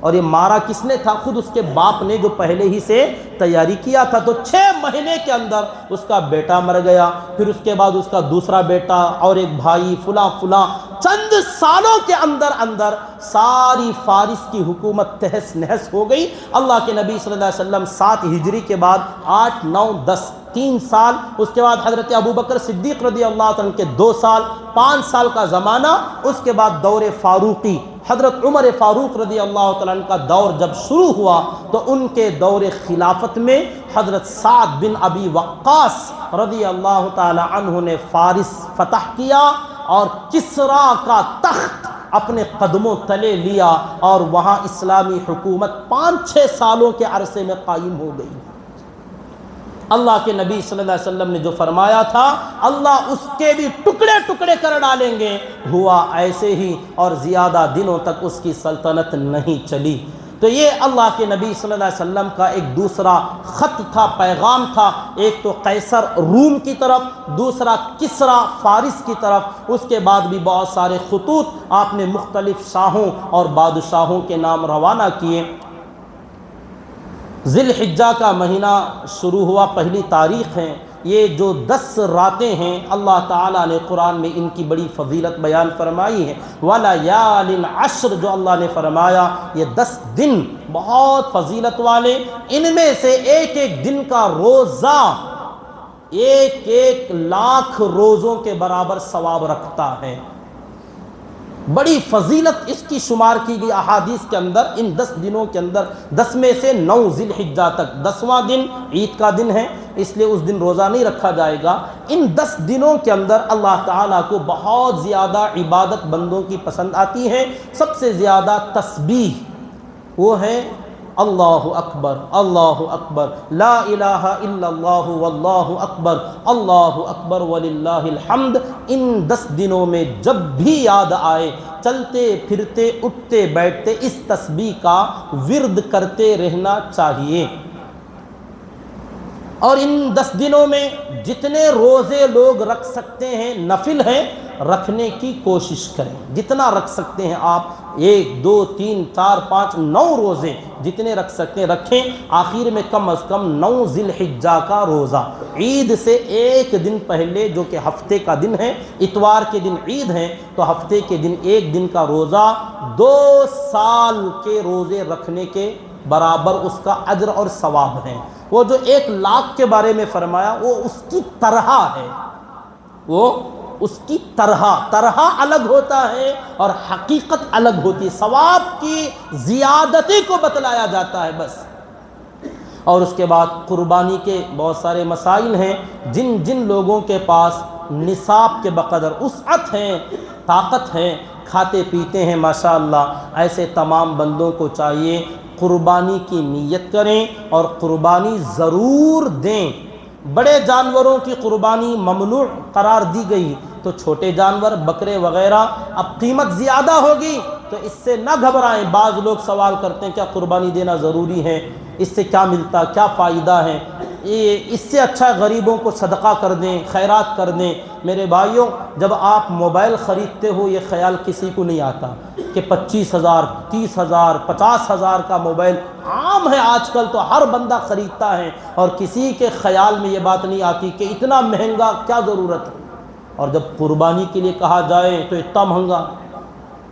اور یہ مارا کس نے تھا؟ خود اس کے باپ نے، جو پہلے ہی سے تیاری کیا تھا۔ تو 6 مہینے کے اندر اس کا بیٹا مر گیا، پھر اس کے بعد اس کا دوسرا بیٹا اور ایک بھائی، فلاں فلاں۔ چند سالوں کے اندر ساری فارس کی حکومت تہس نہس ہو گئی۔ اللہ کے نبی صلی اللہ علیہ وسلم 7 ہجری کے بعد 8، 9، 10 3 سال، اس کے بعد حضرت ابوبکر صدیق رضی اللہ عنہ کے 2 سال، 5 سال کا زمانہ، اس کے بعد دور فاروقی، حضرت عمر فاروق رضی اللہ عنہ کا دور جب شروع ہوا تو ان کے دور خلافت میں حضرت سعد بن ابی وقاص رضی اللہ تعالی عنہ نے فارس فتح کیا اور کسریٰ کا تخت اپنے قدموں تلے لیا، اور وہاں اسلامی حکومت 5-6 سالوں کے عرصے میں قائم ہو گئی۔ اللہ کے نبی صلی اللہ علیہ وسلم نے جو فرمایا تھا اللہ اس کے بھی ٹکڑے ٹکڑے کر ڈالیں گے، ہوا ایسے ہی، اور زیادہ دنوں تک اس کی سلطنت نہیں چلی۔ تو یہ اللہ کے نبی صلی اللہ علیہ وسلم کا ایک دوسرا خط تھا، پیغام تھا، ایک تو قیصر روم کی طرف، دوسرا کسریٰ فارس کی طرف۔ اس کے بعد بھی بہت سارے خطوط آپ نے مختلف شاہوں اور بادشاہوں کے نام روانہ کیے۔ ذی الحجہ کا مہینہ شروع ہوا، پہلی تاریخ ہے۔ یہ جو 10 راتیں ہیں اللہ تعالیٰ نے قرآن میں ان کی بڑی فضیلت بیان فرمائی ہے۔ وَلَيَالٍ عَشْرٍ جو اللہ نے فرمایا، یہ 10 دن بہت فضیلت والے، ان میں سے ایک ایک دن کا روزہ 1 لاکھ روزوں کے برابر ثواب رکھتا ہے۔ بڑی فضیلت اس کی شمار کی گئی احادیث کے اندر۔ ان 10 دنوں کے اندر 10 میں سے 9 ذی الحجہ تک، 10واں دن عید کا دن ہے، اس لیے اس دن روزہ نہیں رکھا جائے گا۔ ان 10 دنوں کے اندر اللہ تعالیٰ کو بہت زیادہ عبادت بندوں کی پسند آتی ہے۔ سب سے زیادہ تسبیح وہ ہے اللہ اکبر، اللہ اکبر، لا الہ الا اللہ واللہ اکبر، اللہ اکبر وللہ الحمد۔ ان 10 دنوں میں جب بھی یاد آئے، چلتے پھرتے اٹھتے بیٹھتے اس تسبیح کا ورد کرتے رہنا چاہیے۔ اور ان 10 دنوں میں جتنے روزے لوگ رکھ سکتے ہیں، نفل ہیں، رکھنے کی کوشش کریں۔ جتنا رکھ سکتے ہیں آپ، 1، 2، 3، 4، 5، 9 روزے جتنے رکھ سکتے ہیں رکھیں۔ آخر میں کم از کم 9 ذی الحجہ کا روزہ، عید سے 1 دن پہلے جو کہ ہفتے کا دن ہے، اتوار کے دن عید ہے، تو ہفتے کے دن 1 دن کا روزہ 2 سال کے روزے رکھنے کے برابر اس کا اجر اور ثواب ہے۔ وہ جو 1 لاکھ کے بارے میں فرمایا وہ اس کی طرح ہے، وہ اس کی طرح الگ ہوتا ہے اور حقیقت الگ ہوتی ہے، ثواب کی زیادتی کو بتلایا جاتا ہے بس۔ اور اس کے بعد قربانی کے بہت سارے مسائل ہیں۔ جن لوگوں کے پاس نصاب کے بقدر وسعت ہے، طاقت ہے، کھاتے پیتے ہیں ماشاءاللہ، ایسے تمام بندوں کو چاہیے قربانی کی نیت کریں اور قربانی ضرور دیں۔ بڑے جانوروں کی قربانی ممنوع قرار دی گئی، تو چھوٹے جانور بکرے وغیرہ، اب قیمت زیادہ ہوگی تو اس سے نہ گھبرائیں۔ بعض لوگ سوال کرتے ہیں کیا قربانی دینا ضروری ہے، اس سے کیا ملتا، کیا فائدہ ہے، اس سے اچھا غریبوں کو صدقہ کر دیں، خیرات کر دیں۔ میرے بھائیوں، جب آپ موبائل خریدتے ہو یہ خیال کسی کو نہیں آتا کہ 25,000، 30,000، 50,000 کا موبائل عام ہے آج کل، تو ہر بندہ خریدتا ہے، اور کسی کے خیال میں یہ بات نہیں آتی کہ اتنا مہنگا کیا ضرورت ہے۔ اور جب قربانی کے لیے کہا جائے تو اتنا مہنگا،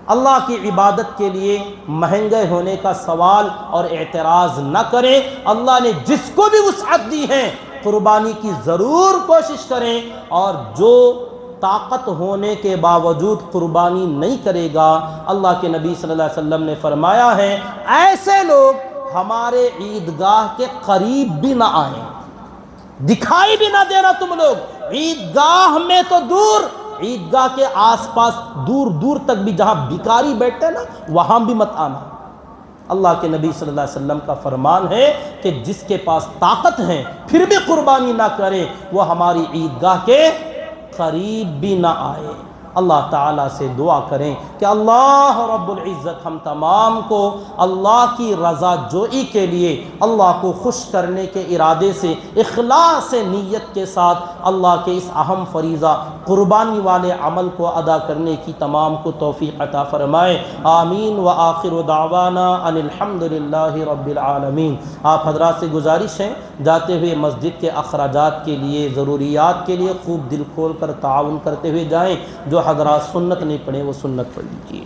اللہ کی عبادت کے لیے مہنگے ہونے کا سوال اور اعتراض نہ کریں۔ اللہ نے جس کو بھی وسعت دی ہے قربانی کی ضرور کوشش کریں، اور جو طاقت ہونے کے باوجود قربانی نہیں کرے گا، اللہ کے نبی صلی اللہ علیہ وسلم نے فرمایا ہے ایسے لوگ ہمارے عیدگاہ کے قریب بھی نہ آئیں، دکھائی بھی نہ دینا تم لوگ، عیدگاہ میں تو دور، عیدگاہ کے آس پاس دور دور تک بھی جہاں بھکاری بیٹھتے ہیں نا وہاں بھی مت آنا۔ اللہ کے نبی صلی اللہ علیہ وسلم کا فرمان ہے کہ جس کے پاس طاقت ہے پھر بھی قربانی نہ کرے وہ ہماری عیدگاہ کے قریب بھی نہ آئے۔ اللہ تعالیٰ سے دعا کریں کہ اللہ رب العزت ہم تمام کو اللہ کی رضا جوئی کے لیے، اللہ کو خوش کرنے کے ارادے سے، اخلاص نیت کے ساتھ اللہ کے اس اہم فریضہ قربانی والے عمل کو ادا کرنے کی تمام کو توفیق عطا فرمائے۔ آمین۔ وآخر دعوانا ان الحمد للہ رب العالمین۔ آپ حضرات سے گزارش ہے جاتے ہوئے مسجد کے اخراجات کے لیے، ضروریات کے لیے خوب دل کھول کر تعاون کرتے ہوئے جائیں۔ جو حضرات سنت نہیں پڑھیں وہ سنت پڑھ لیجیے۔